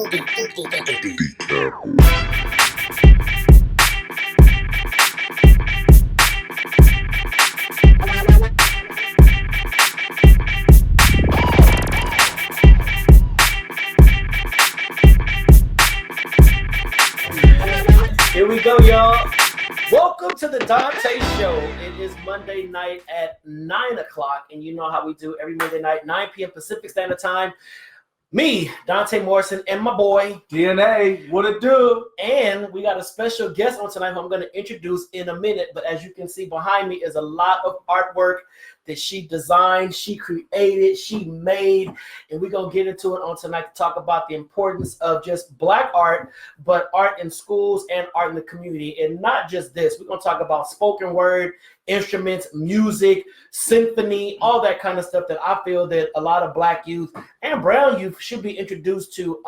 Here we go, y'all. Welcome to the Donta Show. It is Monday night at 9 o'clock, and you know how we do every Monday night, 9 p.m. Pacific Standard Time. Me, Dante Morrison, and my boy DNA, what it do? And we got a special guest on tonight who I'm going to introduce in a minute. But as you can see behind me is a lot of artwork that she designed, she created, she made. And we're going to get into it on tonight to talk about the importance of just Black art, but art in schools and art in the community. And not just this. We're going to talk about spoken word, instruments, music, symphony, all that kind of stuff that I feel that a lot of Black youth and brown youth should be introduced to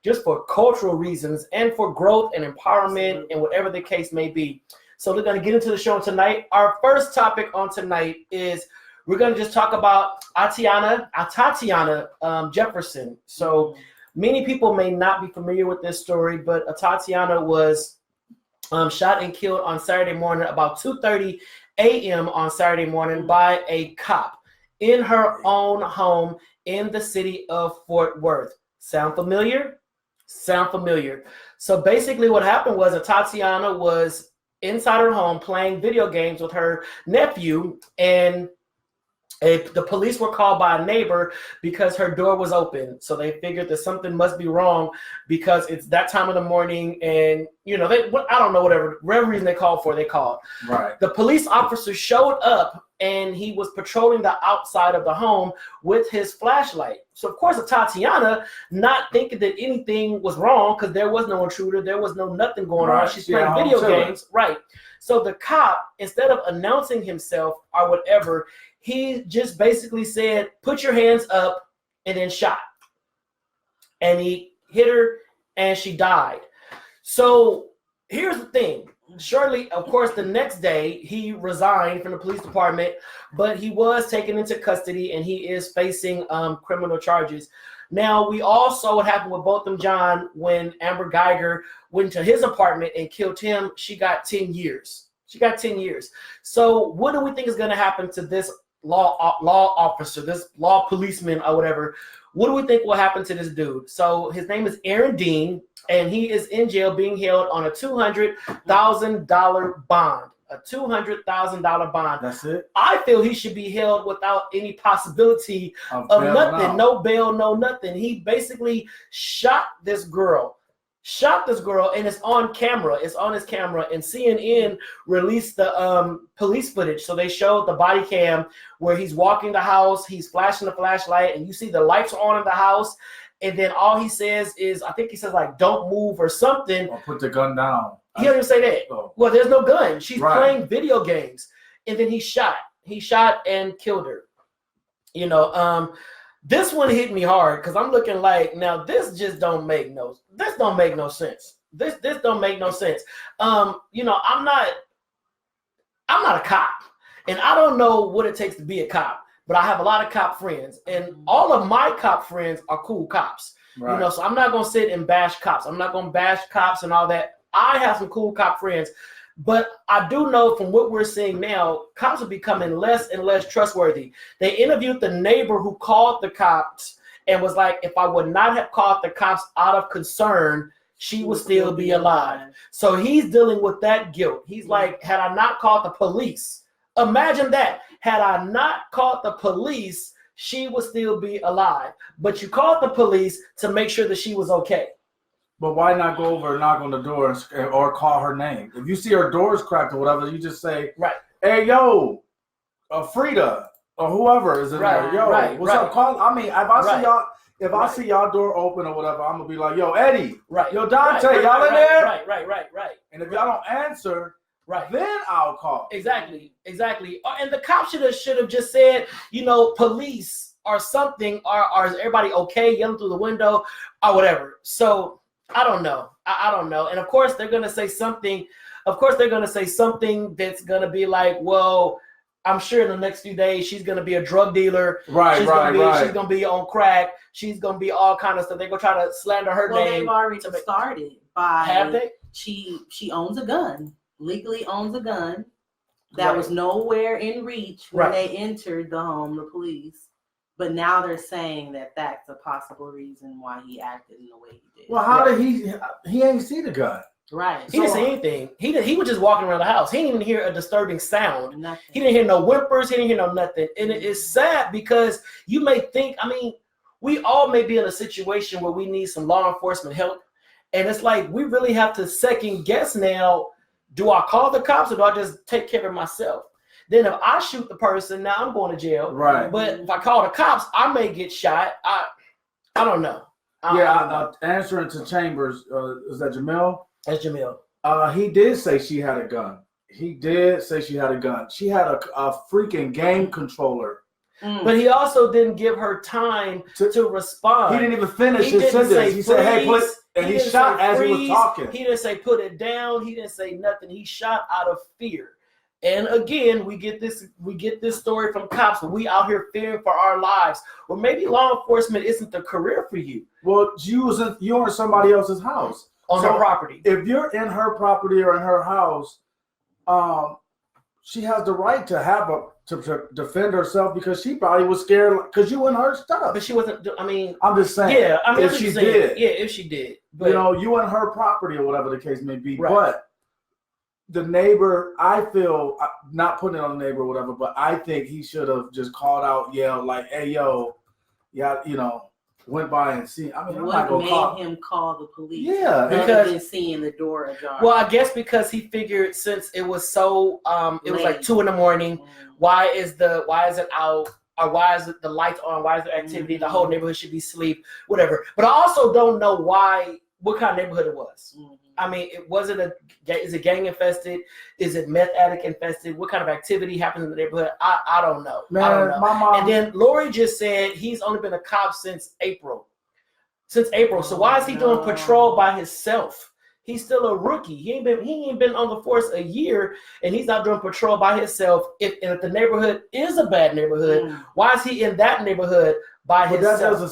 just for cultural reasons and for growth and empowerment and whatever the case may be. So we're going to get into the show tonight. Our first topic on tonight is we're going to just talk about Atatiana Jefferson. So many people may not be familiar with this story, but Atatiana was shot and killed on Saturday morning about 2:30 a.m. on Saturday morning by a cop in her own home in the city of Fort Worth. Sound familiar? Sound familiar. So basically what happened was Atatiana was inside her home playing video games with her nephew, and the police were called by a neighbor because her door was open. So they figured that something must be wrong because it's that time of the morning, and I don't know, whatever reason they called. Right. The police officer showed up and he was patrolling the outside of the home with his flashlight. So of course Atatiana, not thinking that anything was wrong because there was no intruder, there was nothing going on. She's playing video games. Right. So the cop, instead of announcing himself or whatever, he just basically said, "Put your hands up," and then shot. And he hit her and she died. So here's the thing. Shortly, of course, the next day, he resigned from the police department, but he was taken into custody and he is facing criminal charges. Now, we all saw what happened with Botham Jean when Amber Geiger went to his apartment and killed him. She got 10 years. So what do we think is going to happen to this law officer, this law policeman or whatever? What do we think will happen to this dude? So his name is Aaron Dean, and he is in jail being held on a $200,000 bond. A $200,000 bond. That's it. I feel he should be held without any possibility of nothing. No bail, no nothing. He basically shot this girl, and it's on camera. It's on his camera, and CNN released the police footage. So they showed the body cam where he's walking the house, he's flashing the flashlight, and you see the lights are on in the house, and then all he says is, I think he says like, "Don't move" or something. Or put the gun down. He don't even say that. Oh. Well, there's no gun. She's playing video games, and then he shot and killed her. This one hit me hard because I'm looking like, now this just don't make no sense. This don't make no sense. I'm not a cop, and I don't know what it takes to be a cop, but I have a lot of cop friends, and all of my cop friends are cool cops. Right. So I'm not gonna sit and bash cops. I'm not gonna bash cops and all that. I have some cool cop friends. But I do know from what we're seeing now, cops are becoming less and less trustworthy. They interviewed the neighbor who called the cops and was like, if I would not have called the cops out of concern, she would still be alive. So he's dealing with that guilt. He's like, had I not called the police, imagine that. Had I not called the police, she would still be alive. But you called the police to make sure that she was okay. But why not go over and knock on the door or call her name? If you see her doors cracked or whatever, you just say, "Right, hey, yo, Frida or whoever is in there. Yo, what's up? Call." I mean, if I see y'all door open or whatever, I'm gonna be like, "Yo, Eddie, yo, Dante, y'all in there?" Right. And if y'all don't answer, then I'll call. Exactly. And the cop should have just said, police or something, or is everybody okay? Yelling through the window or whatever. So. I don't know. And of course, they're going to say something. That's going to be like, well, I'm sure in the next few days she's gonna be a drug dealer. Right, She's gonna be on crack. She's gonna be all kind of stuff. They're gonna try to slander her name. Well, they've already started by. Have they? She owns a gun. Legally owns a gun. That was nowhere in reach when they entered the home, the police. But now they're saying that that's a possible reason why he acted in the way he did. Well, how did he ain't see the gun? Right. He didn't see anything. He was just walking around the house. He didn't even hear a disturbing sound. Nothing. He didn't hear no whimpers. He didn't hear no nothing. And it is sad because you may think, I mean, we all may be in a situation where we need some law enforcement help. And it's like, we really have to second guess now. Do I call the cops or do I just take care of myself? Then if I shoot the person, now I'm going to jail. Right. But if I call the cops, I may get shot. I don't know. Answering to Chambers, is that Jamil? That's Jamil. He did say she had a gun. He did say she had a gun. She had a freaking game controller. But he also didn't give her time to respond. He didn't even finish his sentence. He said, hey, put it. And he shot as he was talking. He didn't say put it down. He didn't say nothing. He shot out of fear. And again, we get this story from cops. We out here fearing for our lives. Well, maybe law enforcement isn't the career for you. Well, you're in somebody else's house. On her property. If you're in her property or in her house, she has the right to defend herself because she probably was scared because you in her stuff. But she wasn't. I mean, I'm just saying. Yeah, I mean, if she did. Yeah, if she did. But, you in her property or whatever the case may be. Right. But the neighbor, I feel, not putting it on the neighbor or whatever, but I think he should have just called out, yelled like, hey, yo, yeah, went by and see. I mean, what made him call the police? Yeah, because seeing the door ajar. Well, I guess because he figured since it was so, it was like 2 a.m. Why is it out? Or why is it the lights on? Why is there activity? The whole neighborhood should be asleep, whatever. But I also don't know what kind of neighborhood it was. I mean, is it gang infested? Is it meth addict infested? What kind of activity happens in the neighborhood? I don't know. Man, I don't know. my mom, and then Lori just said he's only been a cop since April. So why is he doing patrol by himself? He's still a rookie. He ain't been on the force a year, and he's not doing patrol by himself. If the neighborhood is a bad neighborhood, why is he in that neighborhood by himself? That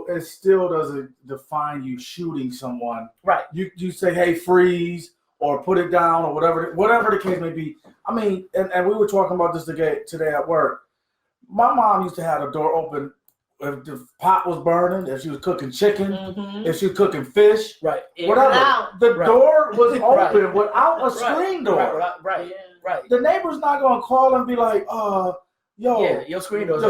it still doesn't define you shooting someone. Right. You say, hey, freeze, or put it down, or whatever the case may be. I mean, and we were talking about this today at work. My mom used to have the door open if the pot was burning, if she was cooking chicken, if she was cooking fish, right? Whatever. The door was open without a screen door. Right. The neighbor's not gonna call and be like, yo, your screen door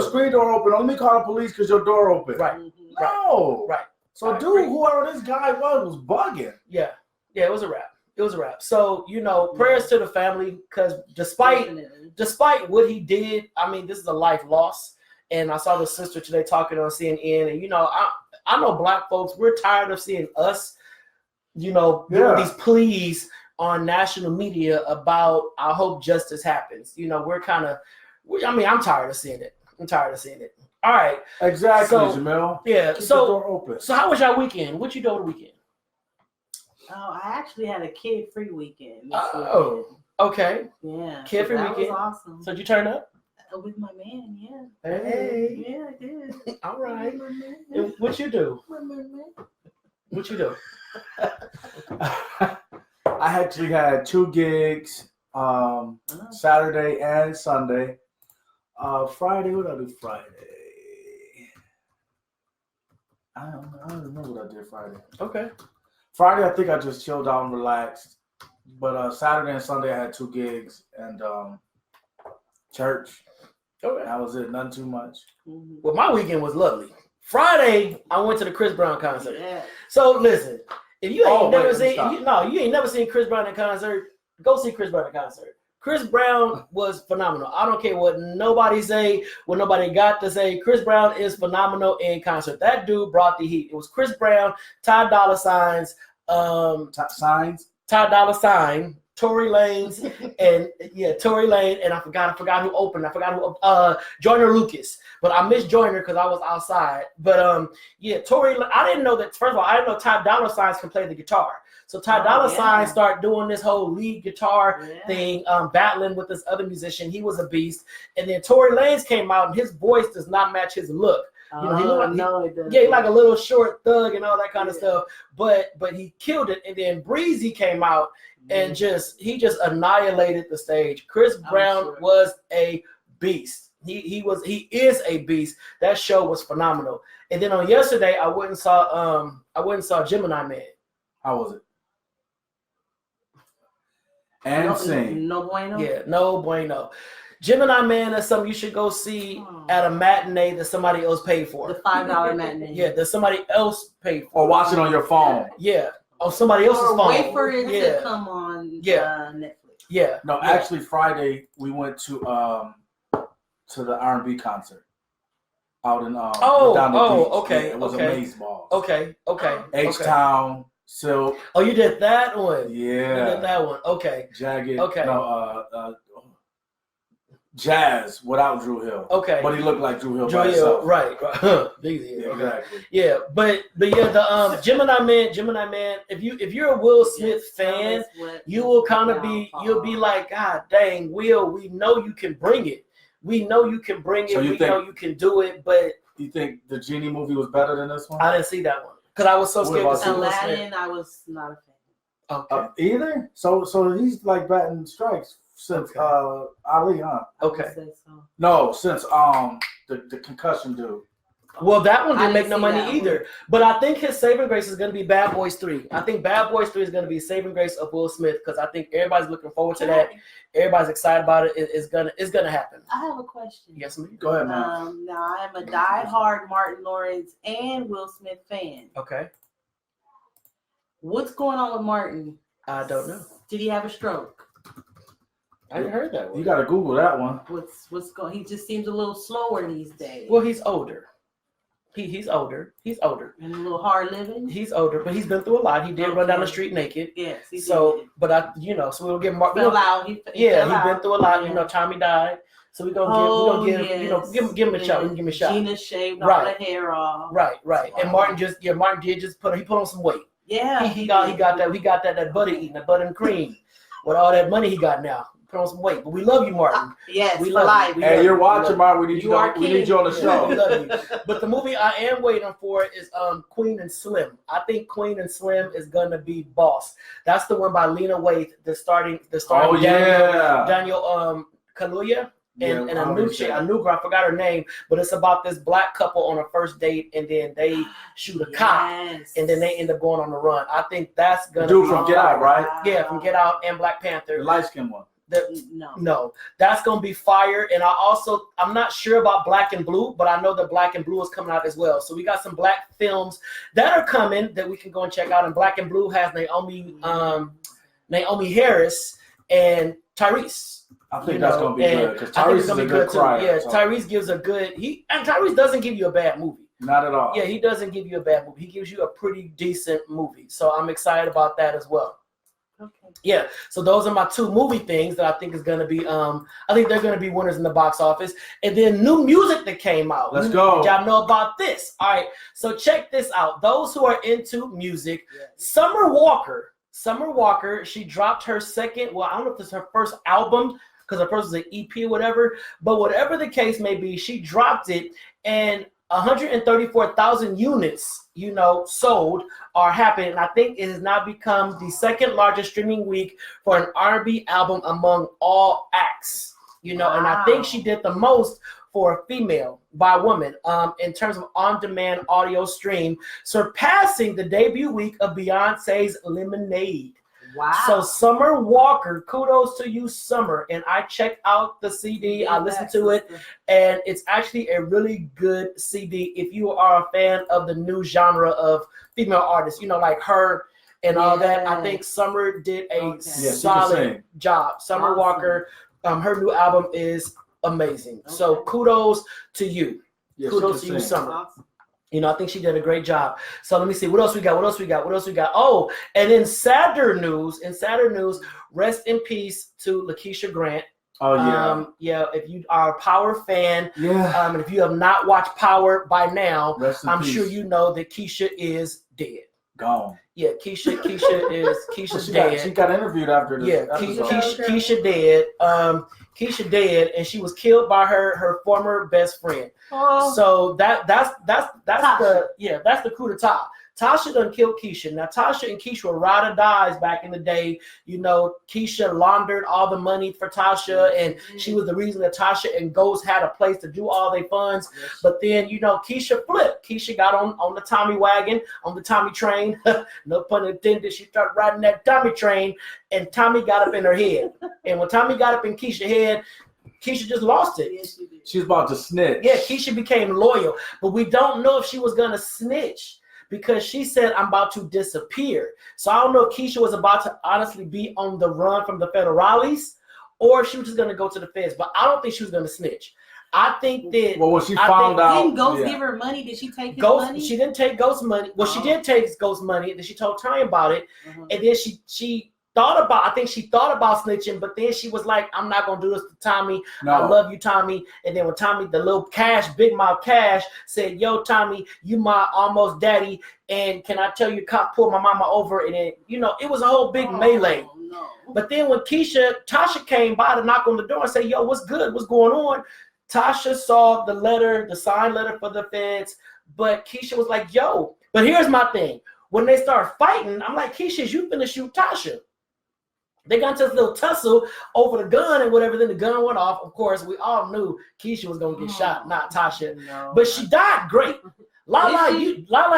open. Let me call the police because your door open. Right. No. Right. So whoever this guy was bugging. Yeah, it was a wrap. So, prayers to the family, because despite what he did, I mean, this is a life loss. And I saw the sister today talking on CNN, and I know Black folks, we're tired of seeing us, doing these pleas on national media about I hope justice happens. We're kind of, I'm tired of seeing it. All right. Exactly, so, Jamil. Yeah. Keep the door open. So how was your weekend? What you do over the weekend? Oh, I actually had a kid-free weekend. Oh, okay. Yeah. Kid-free weekend. That was awesome. So did you turn up? With my man, yeah. Hey. Yeah, I did. All right. What you do? What you do? I actually had 2 gigs, Saturday and Sunday. Friday, what did I do Friday? I don't remember what I did Friday. Okay. Friday, I think I just chilled out and relaxed. But Saturday and Sunday, I had 2 gigs and church. Okay. That was it. Nothing too much. Well, my weekend was lovely. Friday, I went to the Chris Brown concert. Yeah. So listen, if you ain't never seen Chris Brown in concert, go see Chris Brown in concert. Chris Brown was phenomenal. I don't care what nobody say, what nobody got to say. Chris Brown is phenomenal in concert. That dude brought the heat. It was Chris Brown, Ty Dolla Sign, Signs. Ty Dolla Sign, Tory Lanez, and Tory Lane, and I forgot who opened. Joyner Lucas, but I missed Joyner because I was outside. But Tory. I didn't know that. First of all, I didn't know Ty Dolla $ign can play the guitar. So Ty Dolla $ign started doing this whole lead guitar thing, battling with this other musician. He was a beast. And then Tory Lanez came out, and his voice does not match his look. You know, he looked like he's like a little short thug and all that kind of stuff. But he killed it. And then Breezy came out and he just annihilated the stage. Chris Brown was a beast. He is a beast. That show was phenomenal. And then on yesterday, I went and saw Gemini Man. How was it? And sing. No bueno. Yeah, no bueno. Gemini Man is something you should go see at a matinee that somebody else paid for. The $5 matinee. Yeah, that somebody else paid for. Or watch it on your phone. Yeah. On somebody else's phone. Wait for it to come on Netflix. Yeah. No, actually Friday we went to the R&B concert out in down the beach. Okay. Yeah, it was amazing balls. Okay. H-Town, Silk. Oh, you did that one? Yeah. You did that one. Okay. Jagged. Okay. No, Jazz without Drew Hill. Okay. But he looked like Drew Hill by himself. Right. Exactly. Yeah, but the Gemini Man, if you're a Will Smith fan, you will kind of you'll be like, God dang, Will, we know you can bring it. We know you can bring it. So we know you can do it, but you think the Genie movie was better than this one? I didn't see that one because I was so scared to see Will Smith. Aladdin, I was not a fan. Okay. Either? So he's like batting strikes since Ali, huh? Okay. No, since the concussion dude. Well, that one didn't make no money either. But I think his saving grace is going to be Bad Boys 3. I think Bad Boys 3 is going to be saving grace of Will Smith because I think everybody's looking forward to that. Everybody's excited about it. It's gonna happen. I have a question. Yes, ma'am. Go ahead, man. Now I am a diehard Martin Lawrence and Will Smith fan. Okay. What's going on with Martin? I don't know. Did he have a stroke? I hadn't heard that one. You got to Google that one. What's going? He just seems a little slower these days. Well, he's older. He's older. And a little hard living. He's older, but he's been through a lot. He did run down the street naked. Yes. So, but so we'll give Martin. Fell out. He's been through a lot. Yeah. You know, Tommy died. So we're gonna give him a shot. Give him a shot. Gina shaved all the hair off. Right. And Martin did just put on some weight. Yeah. He got that butter eating, that butter and cream. With all that money he got now. Put on some weight. But we love you, Martin. Yes, we love you. Hey, you're watching, Martin. We need you on the show. We love you. But the movie I am waiting for is Queen and Slim. I think Queen and Slim is gonna be boss. That's the one by Lena Waithe, the starting Daniel Kaluuya. And a new girl, I forgot her name, but it's about this black couple on a first date, and then they shoot a cop, and then they end up going on the run. I think that's gonna be from Get Out, right? Yeah, from Get Out and Black Panther. The light skin one. No, that's gonna be fire. And I'm not sure about Black and Blue, but I know that Black and Blue is coming out as well. So we got some black films that are coming that we can go and check out. And Black and Blue has Naomi Harris and Tyrese. I think that's gonna be good because Tyrese is a good crier. Yeah, so. Tyrese gives a good. Tyrese doesn't give you a bad movie. Not at all. Yeah, he doesn't give you a bad movie. He gives you a pretty decent movie. So I'm excited about that as well. Okay. Yeah. So those are my two movie things that I think is gonna be. I think they're gonna be winners in the box office. And then new music that came out. Let's go. Y'all know about this. All right. So check this out. Those who are into music, Summer Walker, she dropped her second. Well, I don't know if this is her first album, because the first was an EP or whatever, but whatever the case may be, she dropped it, and 134,000 units, sold are happening. And I think it has now become the second largest streaming week for an R&B album among all acts, And I think she did the most for a female by a woman in terms of on-demand audio stream, surpassing the debut week of Beyonce's Lemonade. Wow. So Summer Walker, kudos to you, Summer. And I checked out the CD, I listened to it, and it's actually a really good CD if you are a fan of the new genre of female artists, like her and all that. I think Summer did a solid job. Summer Walker, her new album is amazing. So kudos to you. Yes, kudos to you, Summer. I think she did a great job. So let me see. What else we got? Oh, and in sadder news, rest in peace to Lakeisha Grant. Oh, yeah. Yeah, if you are a Power fan, and if you have not watched Power by now, I'm peace. sure you know that Keisha is dead. Gone. Yeah, Keisha's dead. She got interviewed after this. Yeah, Keisha dead. Keisha dead, and she was killed by her former best friend. So that's the coup d'etat. Tasha done killed Keisha. Now, Tasha and Keisha were ride or dies back in the day. Keisha laundered all the money for Tasha, and she was the reason that Tasha and Ghost had a place to do all their funds. Yes. But then, Keisha flipped. Keisha got on the Tommy wagon, on the Tommy train. No pun intended. She started riding that Tommy train, and Tommy got up in her head. And when Tommy got up in Keisha's head, Keisha just lost it. Yes, she did. She was about to snitch. Yeah, Keisha became loyal. But we don't know if she was going to snitch, because she said, I'm about to disappear. So I don't know if Keisha was about to honestly be on the run from the federales, or if she was just going to go to the feds. But I don't think she was going to snitch. I think that... Well, when she found out... Didn't Ghost give her money? Did she take his money? She didn't take Ghost's money. Well, she did take Ghost's money. Then she told Tommy about it. And then she thought about snitching, but then she was like, I'm not going to do this to Tommy. No. I love you, Tommy. And then when Tommy, the little Big Mouth Cash, said, yo, Tommy, you my almost daddy, and can I tell you, cop pulled my mama over, and then, it was a whole big melee. No. But then when Tasha came by to knock on the door and say, yo, what's good? What's going on? Tasha saw the signed letter for the feds, but Keisha was like, yo. But here's my thing. When they start fighting, I'm like, Keisha, you finna shoot Tasha. They got into this little tussle over the gun and whatever. Then the gun went off. Of course, we all knew Keisha was gonna get shot, not Tasha. No. But she died great. Lala,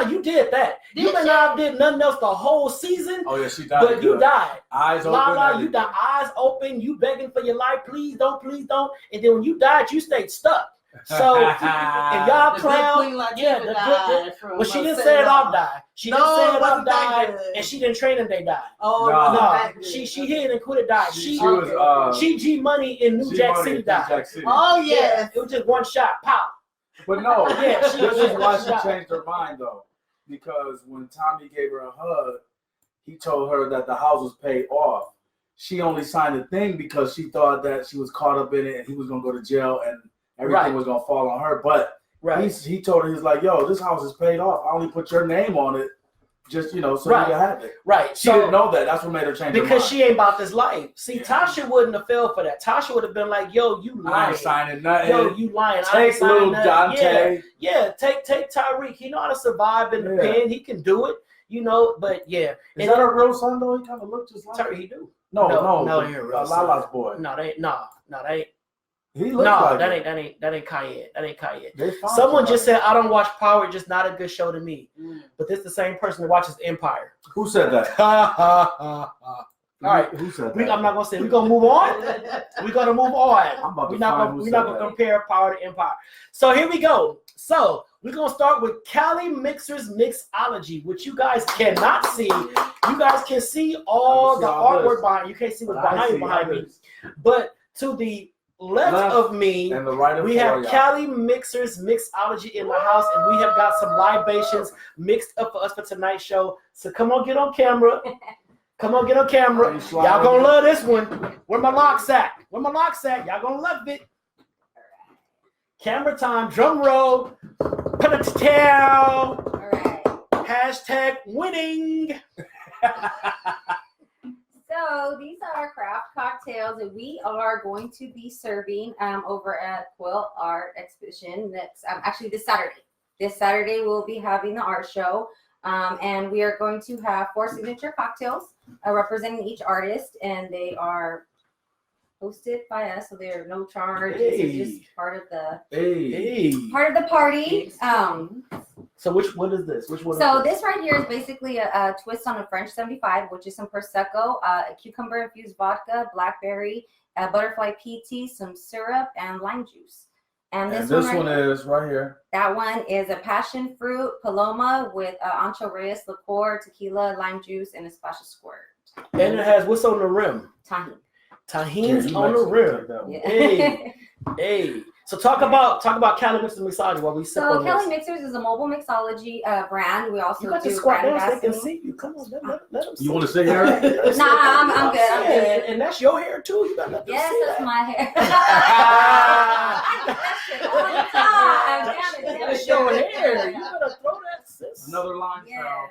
you did that. You may not have did nothing else the whole season. Oh yeah, she died. But you died. Eyes open. Lala, you died. Eyes open. You begging for your life. Please don't. And then when you died, you stayed stuck. So if y'all clown, well, she didn't say it off die. She didn't say it off die, and she didn't train them. They died. Oh no, she hit and quit it. Died. She was G Money in New Jack City died. Oh yeah, it was just one shot, pow. But no, this is why she changed her mind though, because when Tommy gave her a hug, he told her that the house was paid off. She only signed the thing because she thought that she was caught up in it and he was gonna go to jail and everything was gonna fall on her. But he told her, he's like, yo, this house is paid off. I only put your name on it, just so you can have it. Right. She didn't know that. That's what made her change her mind. Because she ain't about this life. See, Tasha wouldn't have fell for that. Tasha would have been like, yo, you lying. I ain't signing nothing. Yo, you lying. Take little Donta. Yeah, take Tyreek. He know how to survive in the pen. He can do it. But yeah. Is that a real son though? He kind of looked just like Tyreek. He do. No, Lala's boy. No, they ain't. He looks like that ain't Kayed. That ain't Kayed. Someone just said, I don't watch Power, it's just not a good show to me. But this is the same person that watches Empire. Who said that? All right. Who said that? I'm not gonna say. We're gonna move on. We're gonna move on. We're not gonna compare Power to Empire. So here we go. So we're gonna start with Calimixers MiXology, which you guys cannot see. You guys can see all the artwork behind. You can't see what's behind me. But to the left of me, and the right of we have Calimixers MiXology in the house, and we have got some libations mixed up for us for tonight's show. So come on, get on camera. Come on, get on camera. Y'all gonna love this one. Where my locks at? Y'all gonna love it. Camera time, drum roll. Put it to tail. All right. Hashtag winning. So these are our craft cocktails that we are going to be serving over at Quill Art Exhibition next. Actually, this Saturday. This Saturday we'll be having the art show, and we are going to have 4 signature cocktails representing each artist, and they are hosted by us, so they're no charge. This is just part of the party. So what is this? Which one? So this right here is basically a twist on a French 75, which is some Prosecco, cucumber infused vodka, blackberry, butterfly pea tea, some syrup, and lime juice. And this one is right here. That one is a passion fruit paloma with Ancho Reyes liqueur, tequila, lime juice, and a splash of squirt. And it has what's on the rim? Tahini. Tahini's on the rim. Yeah. Hey. So talk about Calimixers and MiXology while we sip on this. Calimixers is a mobile mixology brand. We also You got to do squat brand down so they can ambassador. see you. Come on, let them see. You want to sit here? Nah, I'm good. I'm good. And that's your hair too. You got to let them Yes, see that's that. my hair. I do that shit all the time. Damn it. That's your hair. You gotta throw that, sis. Another line Yes. style.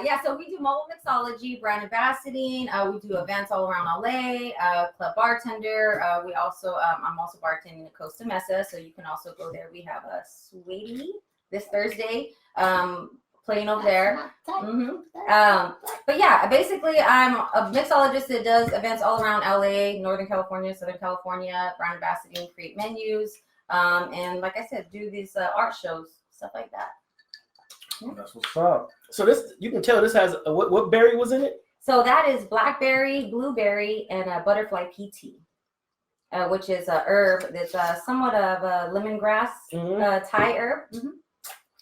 Yeah, so we do mobile mixology, brand ambassading. We do events all around LA. Club bartender. We also, I'm also bartending at Costa Mesa, so you can also go there. We have a Sweetie this Thursday, playing over there. But yeah, basically, I'm a mixologist that does events all around LA, Northern California, Southern California, brand ambassading, create menus, and like I said, do these art shows, stuff like that. That's what's up. So this, you can tell this has what berry was in it? So that is blackberry, blueberry, and butterfly pea tea, which is a herb that's somewhat of a lemongrass Thai herb,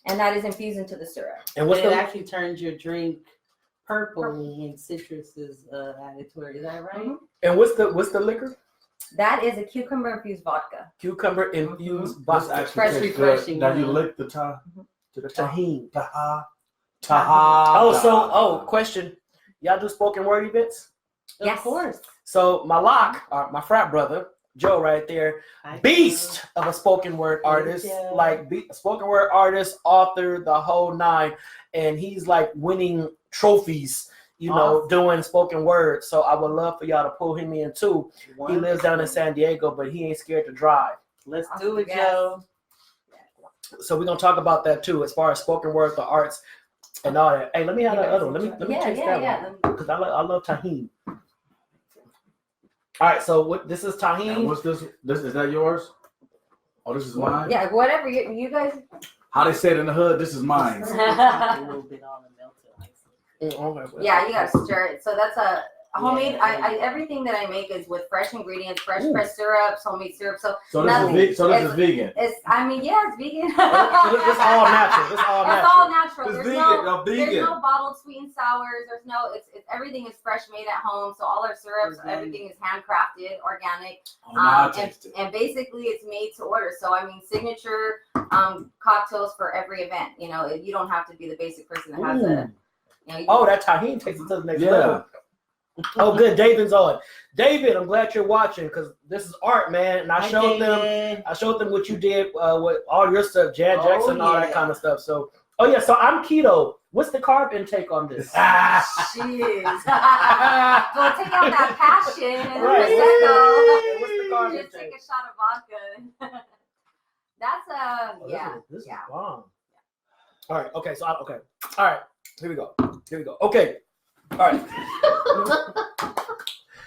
and that is infused into the syrup. And what's it the actually turns your drink purple and citrus is added to it. Is that right? and what's the liquor? That is a cucumber infused vodka. Cucumber infused This vodka. actually Fresh, tastes refreshing, good. Now you yeah. lick the The tahini. taha. Question. Y'all do spoken word events? Yes. Of course. So my my frat brother, Joe right there, beast of a spoken word artist, spoken word artist, author, the whole nine. And he's like winning trophies, doing spoken word. So I would love for y'all to pull him in too. He lives down in San Diego, but he ain't scared to drive. Let's do it, Joe. So we're gonna talk about that too, as far as spoken word, the arts, and all that. Hey, let me have that other one. Let me taste that one because I love tahini. All right, so this is tahini. And what's this? Is that yours? Oh, this is mine. Yeah, whatever you guys. How they say it in the hood? This is mine. A little bit on the melted ice. Yeah, you gotta stir it. So that's a homemade. I everything that I make is with fresh ingredients, fresh pressed syrups, homemade syrup. So this is vegan. It's it's vegan. So this all natural. It's all natural. It's There's vegan. there's no bottled sweet and sours. There's no. It's everything is fresh made at home. So all our syrups, everything is handcrafted, organic. Oh, now I taste it. And basically it's made to order. So I mean, signature cocktails for every event. You don't have to be the basic person that has a. That tahini takes it to the next level. Oh, good. David's on. David, I'm glad you're watching because this is art, man. And I showed them what you did with all your stuff, Jan Jackson, all that kind of stuff. So, so I'm keto. What's the carb intake on this? Jeez. Well, take out that passion and What's the carb just intake? take a shot of vodka. That's This is bomb. All right. Okay. So All right. Here we go. Okay. All right.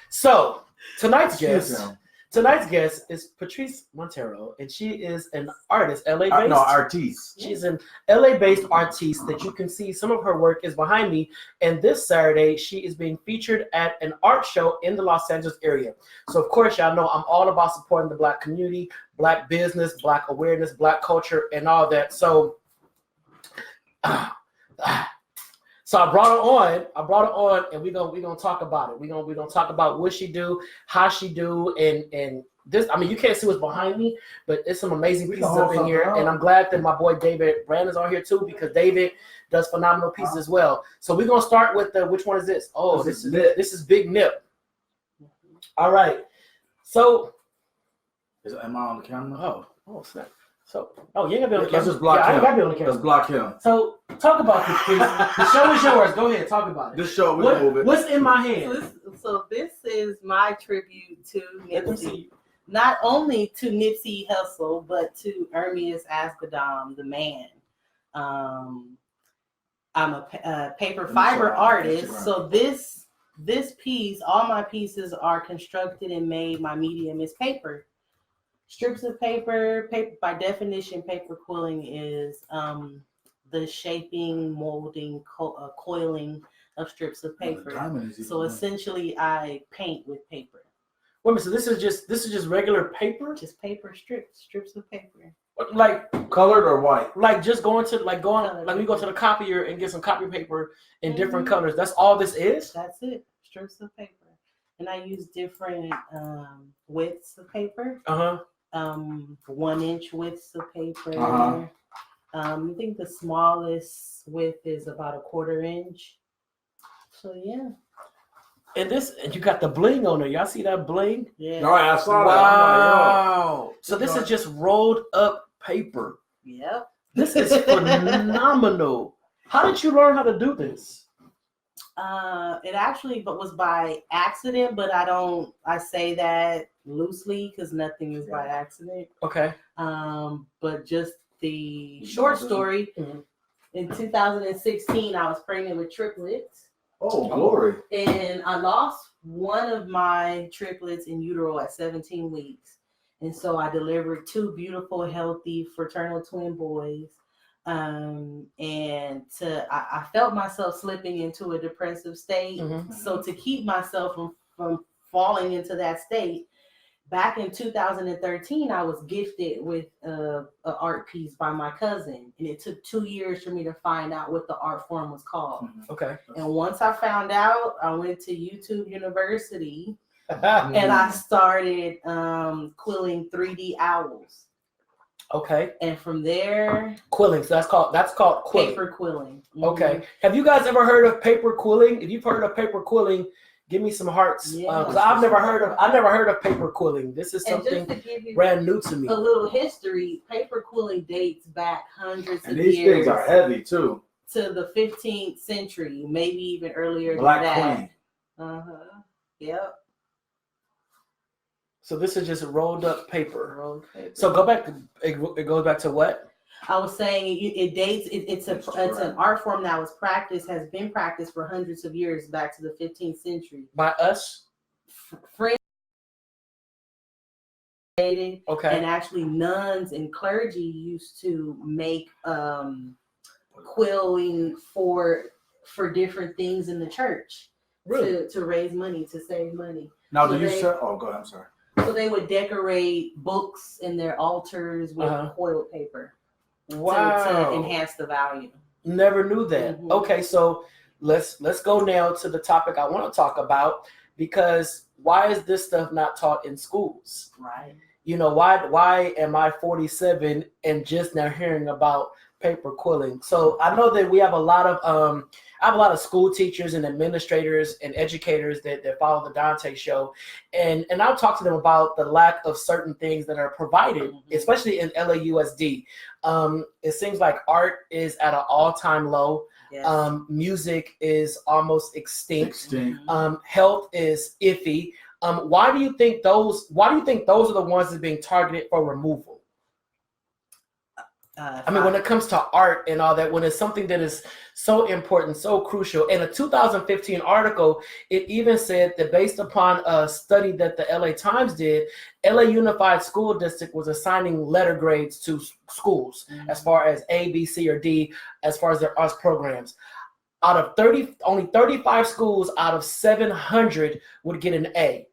So tonight's guest is Patrice Monteiro, and she is an artist, LA-based. Artiste. She's an LA-based artiste that you can see. Some of her work is behind me. And this Saturday, she is being featured at an art show in the Los Angeles area. So of course, y'all know I'm all about supporting the Black community, Black business, Black awareness, Black culture, and all that. So. So I brought her on, and we're gonna talk about it. We're gonna talk about what she do, how she do, and this. I mean, you can't see what's behind me, but it's some amazing pieces up in here. And I'm glad that my boy David Brandon's on here too, because David does phenomenal pieces as well. So we're gonna start with which one is this? Oh, this is Big Nip. All right. So am I on the camera? Oh snap. So, you ain't gonna be on the camera. Let's just block him. I ain't gotta be on the camera. Let's block him. So, talk about this, please. The show is yours. Go ahead, talk about it. This show, we move it. What's in my hand? So this is my tribute to Nipsey. Not only to Nipsey Hussle, but to Ermias Asbadam, the man. I'm a paper fiber artist. So this piece, all my pieces are constructed and made. My medium is paper. Strips of paper by definition, paper quilling is the shaping, molding, coiling of strips of paper. So essentially, I paint with paper. Wait a minute, so this is just regular paper? Just paper strips of paper. Like colored or white? Like just we go to the copier and get some copy paper in different colors. That's all this is? That's it. Strips of paper. And I use different widths of paper. 1 inch widths of paper. Uh-huh. I think the smallest width is about a 1/4 inch. So yeah. And you got the bling on it. Y'all see that bling? Yeah. No, I saw that. Wow. So this is just rolled up paper. Yep. This is phenomenal. How did you learn how to do this? It actually was by accident, but I say that loosely because nothing is by accident. Okay. But just the short story. Mm-hmm. In 2016, I was pregnant with triplets. Oh, glory. And I lost one of my triplets in utero at 17 weeks. And so I delivered 2 beautiful, healthy, fraternal twin boys. And I felt myself slipping into a depressive state. Mm-hmm. So to keep myself from falling into that state, back in 2013, I was gifted with an art piece by my cousin, and it took 2 years for me to find out what the art form was called. Okay. And once I found out, I went to YouTube University, and I started quilling 3D owls. Okay. And from there, quilling. So that's called quilling. Paper quilling. Mm-hmm. Okay. Have you guys ever heard of paper quilling? If you've heard of paper quilling, give me some hearts. Because I've never heard of paper quilling. This is something brand new to me. A little history. Paper quilling dates back hundreds of years. And these things are heavy too. To the 15th century, maybe even earlier Black than that. Queen. Yep. So this is just rolled up paper. So go back. It goes back to what? I was saying it dates. It's an art form that has been practiced for hundreds of years, back to the 15th century By us. French. Okay. Okay. And actually, nuns and clergy used to make quilling for different things in the church. Really? To raise money, to save money. Now, do you sell? Oh, go ahead. I'm sorry. So they would decorate books in their altars with coiled paper. Wow. To enhance the value. Never knew that. Mm-hmm. Okay, so let's go now to the topic I want to talk about, because why is this stuff not taught in schools? Right. You know, why am I 47 and just now hearing about paper quilling? So I know that we have a lot of school teachers and administrators and educators that follow the Donta show, and I'll talk to them about the lack of certain things that are provided, especially in LAUSD. It seems like art is at an all-time low. Yes. Music is almost extinct. Health is iffy. Why do you think those are the ones that are being targeted for removal? When it comes to art and all that, when it's something that is so important, so crucial. In a 2015 article, it even said that based upon a study that the LA Times did, LA Unified School District was assigning letter grades to schools as far as A, B, C, or D, as far as their arts programs. Out of 30, only 35 schools out of 700 would get an A.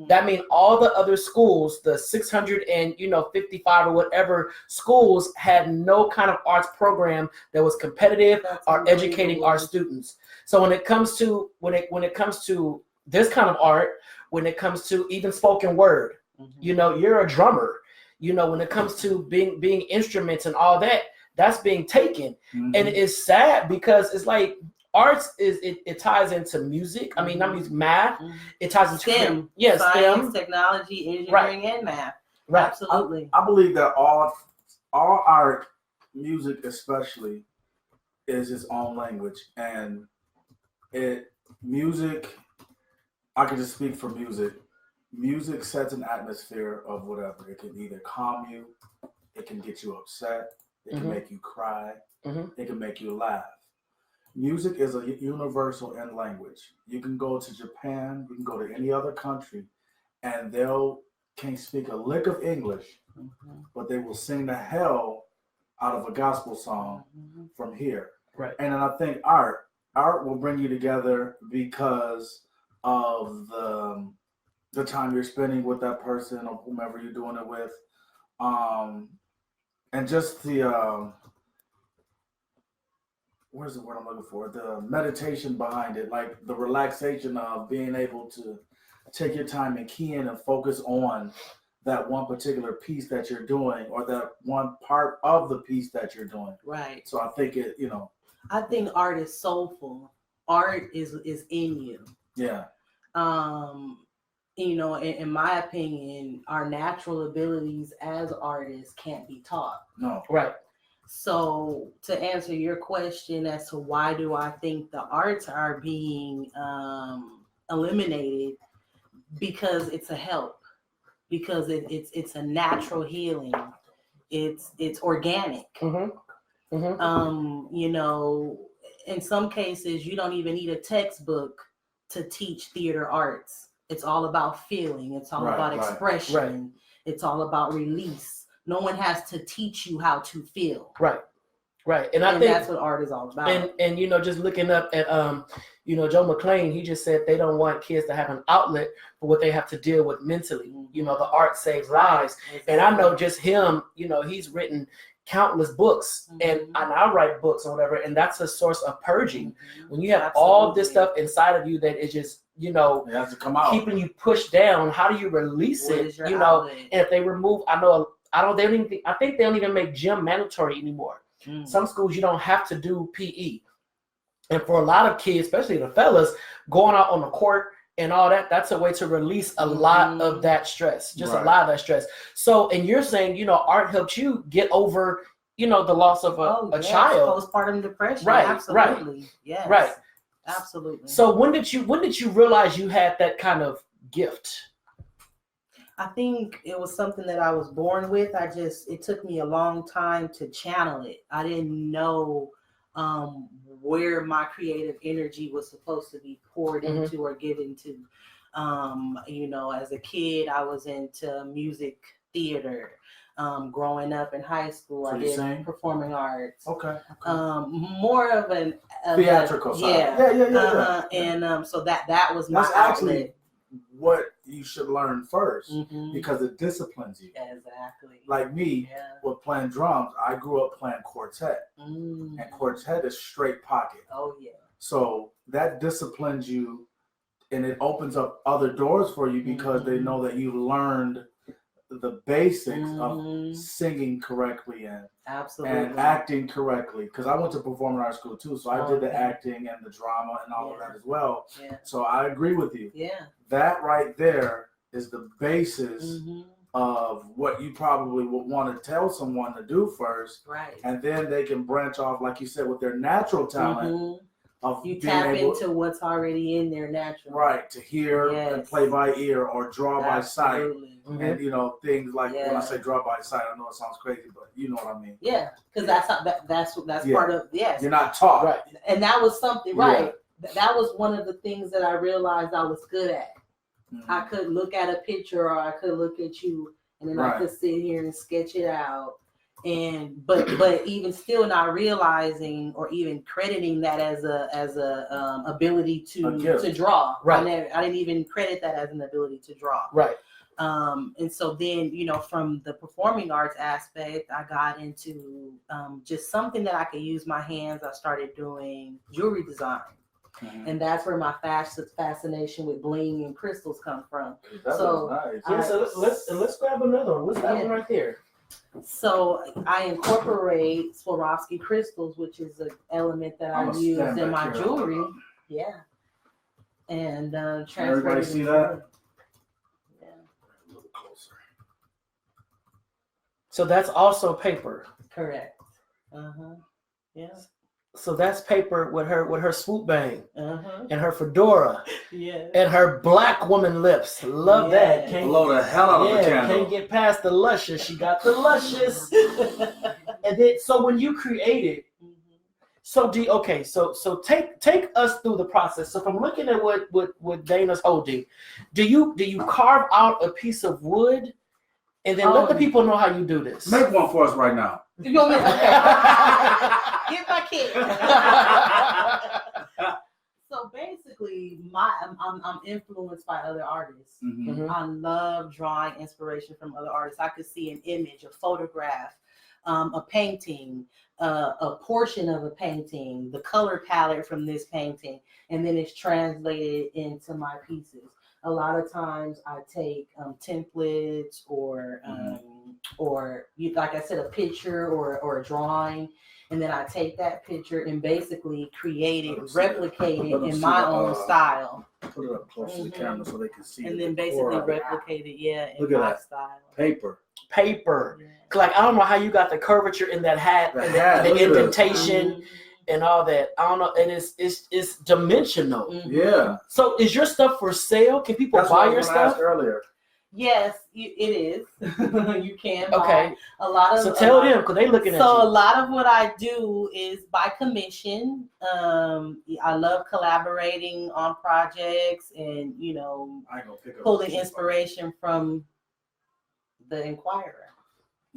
That means all the other schools, the 655 or whatever schools, had no kind of arts program that was competitive or educating our students. So when it comes to this kind of art, when it comes to even spoken word, you're a drummer. When it comes to being instruments and all that, that's being taken, and it's sad because it's like. Arts it ties into music. Not music, math. It ties into STEM. Yes, science, technology, engineering, and math. Right. Absolutely. I believe that all art, music especially, is its own language, and music. I can just speak for music. Music sets an atmosphere of whatever. It can either calm you, it can get you upset, it can make you cry, it can make you laugh. Music is a universal end language. You can go to Japan, you can go to any other country, and can't speak a lick of English, but they will sing the hell out of a gospel song from here. Right. And then I think art will bring you together because of the time you're spending with that person or whomever you're doing it with, and just the where's the word I'm looking for? The meditation behind it, like the relaxation of being able to take your time and key in and focus on that one particular piece that you're doing or that one part of the piece that you're doing. Right. So I think I think art is soulful. Art is in you. Yeah. In my opinion, our natural abilities as artists can't be taught. No. Right. So to answer your question as to why do I think the arts are being eliminated, because it's a help, because it's a natural healing, it's organic. Mm-hmm. Mm-hmm. In some cases you don't even need a textbook to teach theater arts. It's all about feeling. It's all about expression. Right. It's all about release. No one has to teach you how to feel. Right. And I think that's what art is all about. And just looking up at Joe McClain, he just said they don't want kids to have an outlet for what they have to deal with mentally. Mm-hmm. The art saves lives. Exactly. And I know just him, he's written countless books, mm-hmm. and I write books or whatever, and that's a source of purging. Mm-hmm. When you have all this stuff inside of you that is just it has to come out, keeping you pushed down, how do you release it? Outlet? And if they remove, I think they don't even make gym mandatory anymore. Mm. Some schools you don't have to do PE, and for a lot of kids, especially the fellas, going out on the court and all that, that's a way to release a lot of that stress, a lot of that stress. So, and you're saying, art helps you get over, the loss of a child. Postpartum depression. Right. Absolutely. Right. Yes. Right. Absolutely. So when did you realize you had that kind of gift? I think it was something that I was born with. It took me a long time to channel it. I didn't know where my creative energy was supposed to be poured mm-hmm. into or given to. As a kid, I was into music theater. Growing up in high school, I did performing arts. Okay. More of an theatrical side. Yeah. And so that was my outlet. Actually what you should learn first, mm-hmm. because it disciplines you. Exactly. Like me, with playing drums, I grew up playing quartet, and quartet is straight pocket. Oh yeah. So that disciplines you, and it opens up other doors for you because mm-hmm. they know that you learned the basics mm-hmm. of singing correctly and absolutely acting correctly. Because I went to performing arts school too, so I did the acting and the drama and all of that as well. Yeah. So I agree with you. Yeah. That right there is the basis mm-hmm. of what you probably would want to tell someone to do first. Right. And then they can branch off, like you said, with their natural talent. Mm-hmm. Of you tap into what's already in there naturally. Right, to hear and play by ear or draw by sight. Mm-hmm. And things like when I say draw by sight, I know it sounds crazy, but you know what I mean. Yeah, because that's part of You're not taught. Right. And that was something that was one of the things that I realized I was good at. Mm-hmm. I could look at a picture or I could look at you and then I could sit here and sketch it out. But even still not realizing or even crediting that as a ability to draw. Right. I didn't even credit that as an ability to draw. Right. And so then, from the performing arts aspect, I got into just something that I could use my hands. I started doing jewelry design. Mm-hmm. And that's where my fascination with bling and crystals come from. That was nice. So let's grab another one. What's that one right there? So I incorporate Swarovski crystals, which is an element that I use in my jewelry. Yeah. And transfer. Everybody see that? Yeah. A little closer. So that's also paper. Correct. Uh-huh. Yeah. So that's paper with her swoop bang and her fedora and her black woman lips. Love that. Can't blow the hell out of the candle. Can't get past the luscious. She got the luscious. And then so when you created, so take us through the process. So if I'm looking at what Dana's holding, do you carve out a piece of wood and then let the people know how you do this? Make one for us right now. You want me? Get my kid. So basically, I'm influenced by other artists. Mm-hmm. I love drawing inspiration from other artists. I could see an image, a photograph, a painting, a portion of a painting, the color palette from this painting, and then it's translated into my pieces. A lot of times I take templates or like I said, a picture or a drawing, and then I take that picture and basically create it, replicate it in my own style. Put it up close to the camera so they can see. And then basically replicate it, in my style. Paper. Yeah. Like I don't know how you got the curvature in that hat, the indentation. And all that, I don't know, and it's dimensional. Yeah. So, is your stuff for sale? Can people buy your stuff? Earlier. Yes, it is. You can buy a lot of. So tell them because they looking at you. So a lot of what I do is by commission. I love collaborating on projects and pulling inspiration from the Inquirer.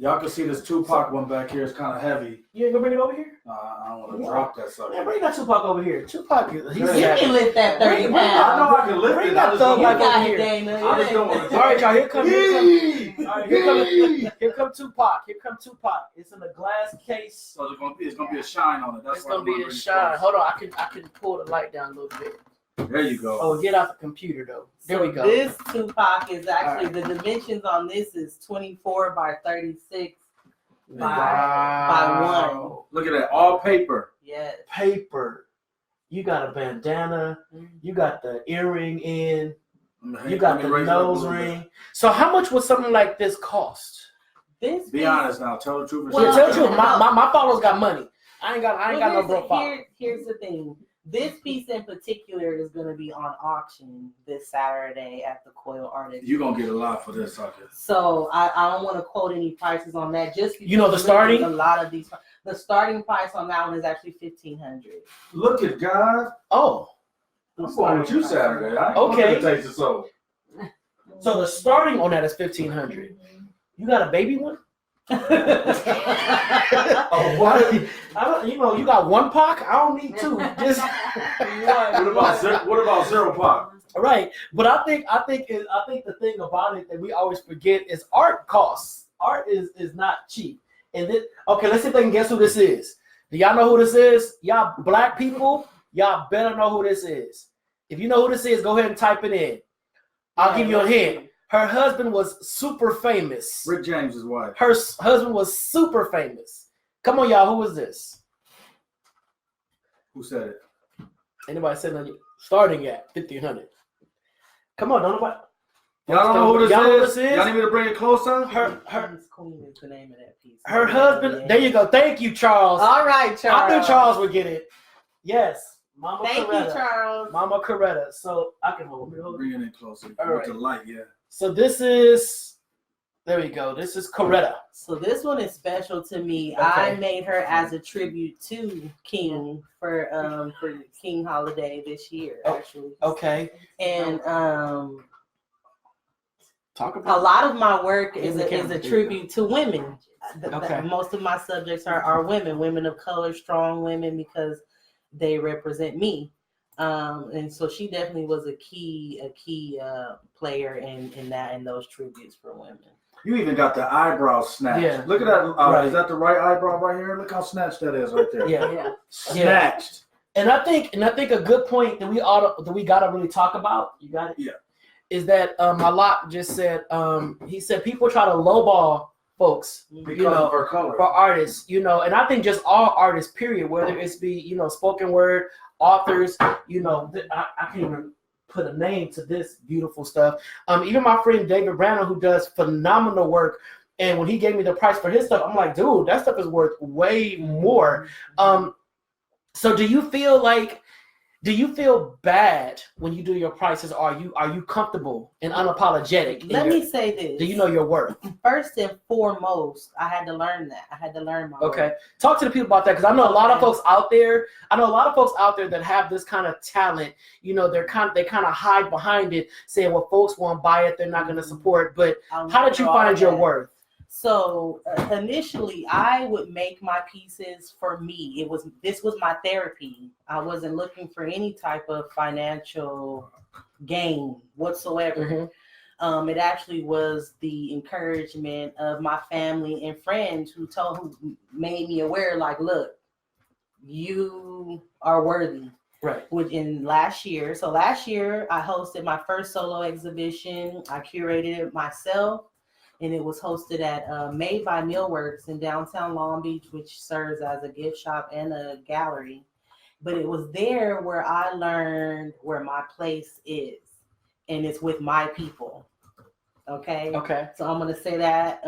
Y'all can see this Tupac one back here. It's kind of heavy. You ain't gonna bring it over here? I don't want to drop that sucker. Yeah, bring that Tupac over here. Tupac, you can lift that 30 pounds. I know I can lift bring it. That thug back over here. I just don't want to. All right, y'all. Here come Tupac. Here come Tupac. It's in a glass case. So it's gonna be a shine on it. That's it's gonna be a shine. Hold on, I can pull the light down a little bit. There you go. Oh, get out the computer though. There we go. This Tupac is actually the dimensions on this is 24 by 36 by 1. Look at that, all paper. Yes. Paper. You got a bandana. You got the earring in. You got the nose ring. So how much would something like this cost? Be honest now. Tell the truth. Tell the truth. My followers got money. I ain't got no broke follow. Here's the thing. This piece in particular is going to be on auction this Saturday at the Coil Art Expo. You're going to get a lot for this, sucker. So I don't want to quote any prices on that. Just because the starting? A lot of these. The starting price on that one is actually $1,500. Look at God. Oh. I'm going with you Saturday. Okay. Taste it so the starting on that is $1,500. You got a baby one? Oh, what? You got one Pac. I don't need two. Just what about zero Pac? Right, but I think the thing about it that we always forget is art costs. Art is not cheap. And then let's see if they can guess who this is. Do y'all know who this is? Y'all black people, y'all better know who this is. If you know who this is, go ahead and type it in. I'll give you a hint. Her husband was super famous. Rick James' wife. Her husband was super famous. Come on, y'all. Who is this? Who said it? Anybody said nothing? Starting at $1,500. Come on, don't nobody. Y'all don't know who this is? Y'all need me to bring it closer? Her Queen is the name of that piece. Her husband. There you go. Thank you, Charles. All right, Charles. I knew Charles would get it. Yes. Thank you, Charles. Mama Coretta. So I can hold it. Bring it in closer. All right. With the light, yeah. So this is, there we go. This is Coretta. So this one is special to me. Okay. I made her as a tribute to King for the King holiday this year, actually. Okay. And talk about a lot of my work is a tribute to women. Most of my subjects are women of color, strong women, because they represent me. And so she definitely was a key player in those tributes for women. You even got the eyebrow snatched. Yeah. Look at that. Right. Is that the right eyebrow right here? Look how snatched that is right there. Yeah. Snatched. And I think a good point that we gotta really talk about. You got it. Yeah. Is that Malak just said? He said people try to lowball folks, for artists, and I think just all artists, period, whether it's be spoken word, authors, I can't even put a name to this beautiful stuff. Even my friend David Brandon, who does phenomenal work, and when he gave me the price for his stuff, I'm like, dude, that stuff is worth way more. So do you feel bad when you do your prices? Are you comfortable and unapologetic? Let me say this. Do you know your worth? First and foremost, I had to learn that. I had to learn my worth. Talk to the people about that, because I know a lot of folks out there. That have this kind of talent. They kind of hide behind it, saying, "Well, folks won't buy it. They're not going to support." But how did you find your worth? So initially, I would make my pieces for me. This was my therapy. I wasn't looking for any type of financial gain whatsoever. Mm-hmm. It actually was the encouragement of my family and friends who made me aware, like, look, you are worthy. Right. Which in last year. So last year I hosted my first solo exhibition. I curated it myself, and it was hosted at Made by Millworks in downtown Long Beach, which serves as a gift shop and a gallery. But it was there where I learned where my place is, and it's with my people. Okay. So I'm gonna say that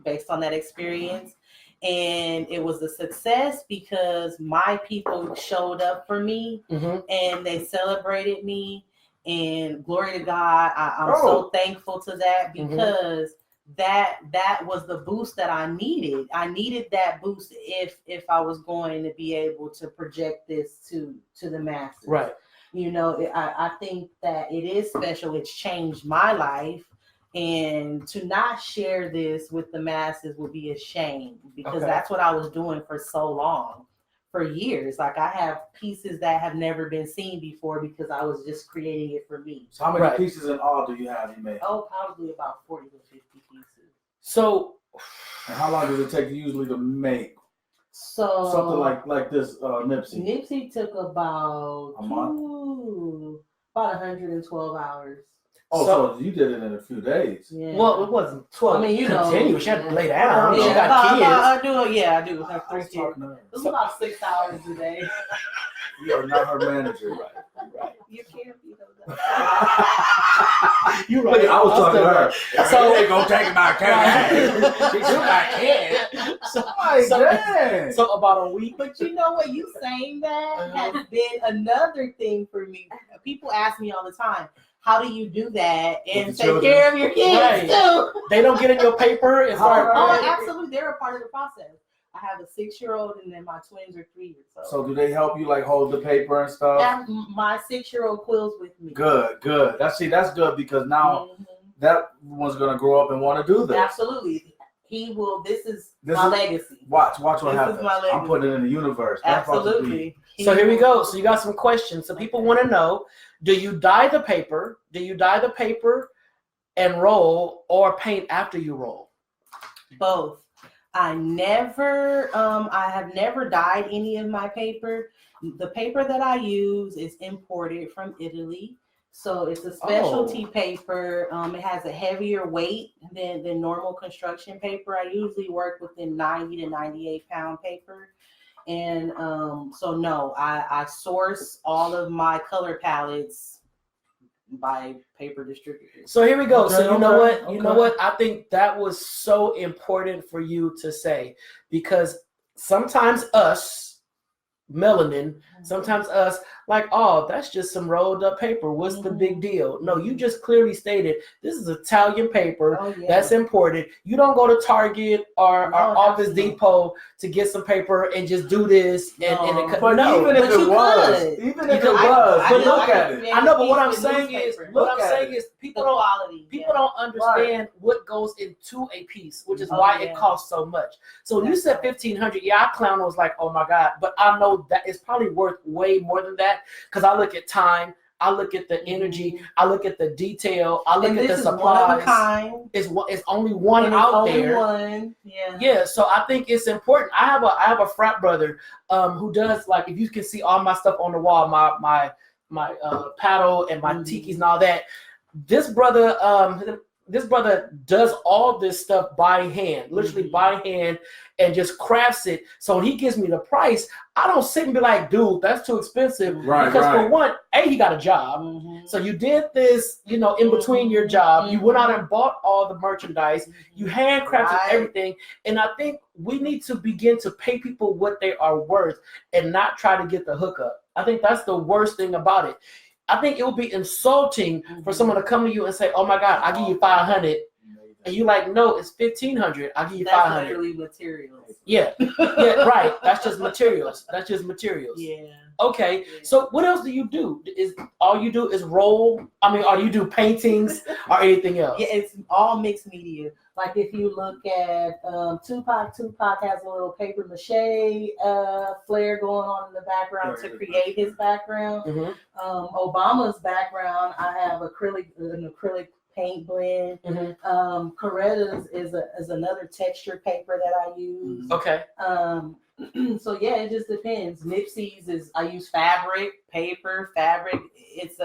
based on that experience. And it was a success because my people showed up for me and they celebrated me. And glory to God, I'm so thankful to that because that was the boost that I needed. I needed that boost if I was going to be able to project this to the masses. Right. You know, I think that it is special. It's changed my life. And to not share this with the masses would be a shame because that's what I was doing for so long, for years. Like I have pieces that have never been seen before because I was just creating it for me. So how many pieces in all do you have you made? Oh, probably about 40 to 50 pieces. So, and how long does it take usually to make? So something like this, Nipsey. Nipsey took about a month, about 112 hours. Oh, so you did it in a few days. Yeah. Well, it wasn't 12. I mean, you continuous. She had to lay down. Yeah, she got kids. I do have 3 kids. It's about 6 hours a day. You are not her manager, right? You can't be those. You're right. I was talking to her. So they gonna take my cat. She took my cat. So about a week. But you know what? You saying that has been another thing for me. People ask me all the time, how do you do that and take care of your kids too? They don't get in your paper and start. Oh, absolutely. They're a part of the process. I have a 6-year-old and then my twins are 3 years old. So do they help you like hold the paper and stuff? My 6-year-old quills with me. Good. That's good because now that one's gonna grow up and want to do this. Absolutely. He will. This is my legacy. Watch what happens. I'm putting it in the universe. Absolutely. So here we go. So you got some questions. So people want to know: do you dye the paper? Do you dye the paper and roll, or paint after you roll? Both. I have never dyed any of my paper. The paper that I use is imported from Italy. So it's a specialty paper. It has a heavier weight than normal construction paper. I usually work within 90 to 98 pound paper. And so no, I source all of my color palettes by paper distributors. So here we go. So you know what? You know what? I think that was so important for you to say because sometimes us, melanin, sometimes us like, oh, that's just some rolled up paper. What's the big deal? No, you just clearly stated this is Italian paper that's imported. You don't go to Target or Office Depot to get some paper and just do this and but even if it was, but look at it. I know, but what I'm saying is people don't understand what goes into a piece, which is why it costs so much. So when you said $1,500, I clown was like, oh my God, but I know that it's probably worth way more than that because I look at time, I look at the energy, I look at the detail, I look at the supplies. It's only one out there. Yeah. So I think it's important. I have a frat brother who does, like, if you can see all my stuff on the wall, my paddle and my tikis and all that. This brother does all this stuff by hand, literally by hand, and just crafts it. So when he gives me the price, I don't sit and be like, dude, that's too expensive. Because for one, he got a job. So you did this, in between your job. You went out and bought all the merchandise. You handcrafted everything. And I think we need to begin to pay people what they are worth and not try to get the hookup. I think that's the worst thing about it. I think it would be insulting for someone to come to you and say, "Oh my God, I'll give you $500," and you like, "No, it's $1,500. I'll give you $500." That's literally materials. Yeah, right. That's just materials. Yeah. Okay. So what else do you do? Is all you do is roll? I mean, or you do paintings or anything else? Yeah, it's all mixed media. Like if you look at Tupac has a little paper mache flare going on in the background to create his background. Obama's background, I have an acrylic paint blend. Coretta's is another texture paper that I use. Okay. So yeah, it just depends. Nipsey's is I use fabric, paper, fabric. It's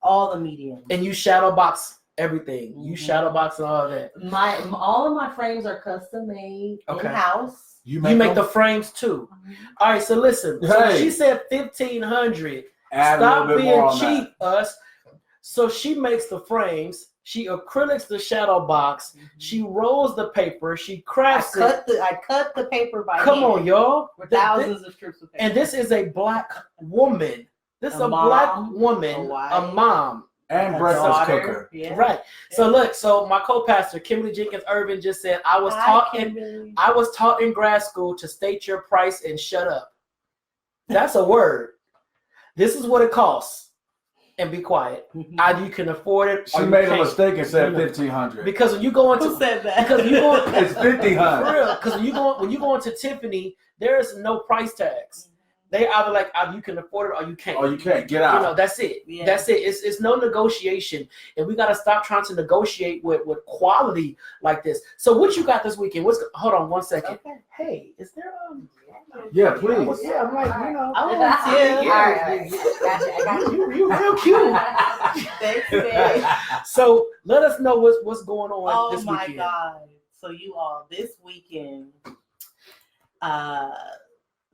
all the mediums. And you shadow box everything. You shadow box and all of that. All of my frames are custom made in-house. You make the frames too. All right, so listen. So she said 1,500. Stop being cheap, us. So she makes the frames. She acrylics the shadow box. She rolls the paper. She crafts it. I cut the paper by Come hand on, y'all. with thousands of strips of paper. And this is a black woman. This is a black woman, a mom. And breakfast cooker. Yeah. Right. So look, my co-pastor, Kimberly Jenkins Irvin, just said, I was taught in grad school to state your price and shut up. That's a word. This is what it costs. And be quiet. Either you can afford it. She made a mistake and said 1,500. Because when you go into who said that? Because you go it's 1,500. For real. Because when you go into Tiffany, there is no price tags. They either you can afford it or you can't. Or you can't get out. That's it. Yeah. That's it. It's no negotiation, and we got to stop trying to negotiate with quality like this. So what you got this weekend? Hold on 1 second. Okay. Hey, is there Yeah, please. Yeah, I'm like, I got you. You real cute. So let us know what's going on this weekend. Oh my God. So you all, this weekend,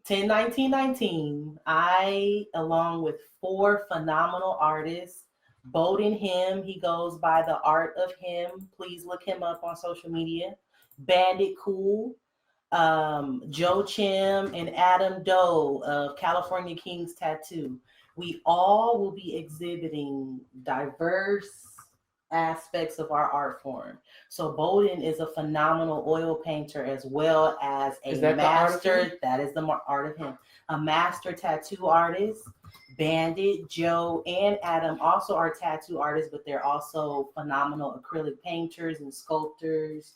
10-19-19, I, along with 4 phenomenal artists, Bowden Him, he goes by the Art of Him. Please look him up on social media. Bandit Cool, Joe Chim, and Adam Doe of California King's Tattoo. We all will be exhibiting diverse aspects of our art form. So Bowden is a phenomenal oil painter as well as a master. That is the art of him. A master tattoo artist. Bandit, Joe, and Adam also are tattoo artists, but they're also phenomenal acrylic painters and sculptors.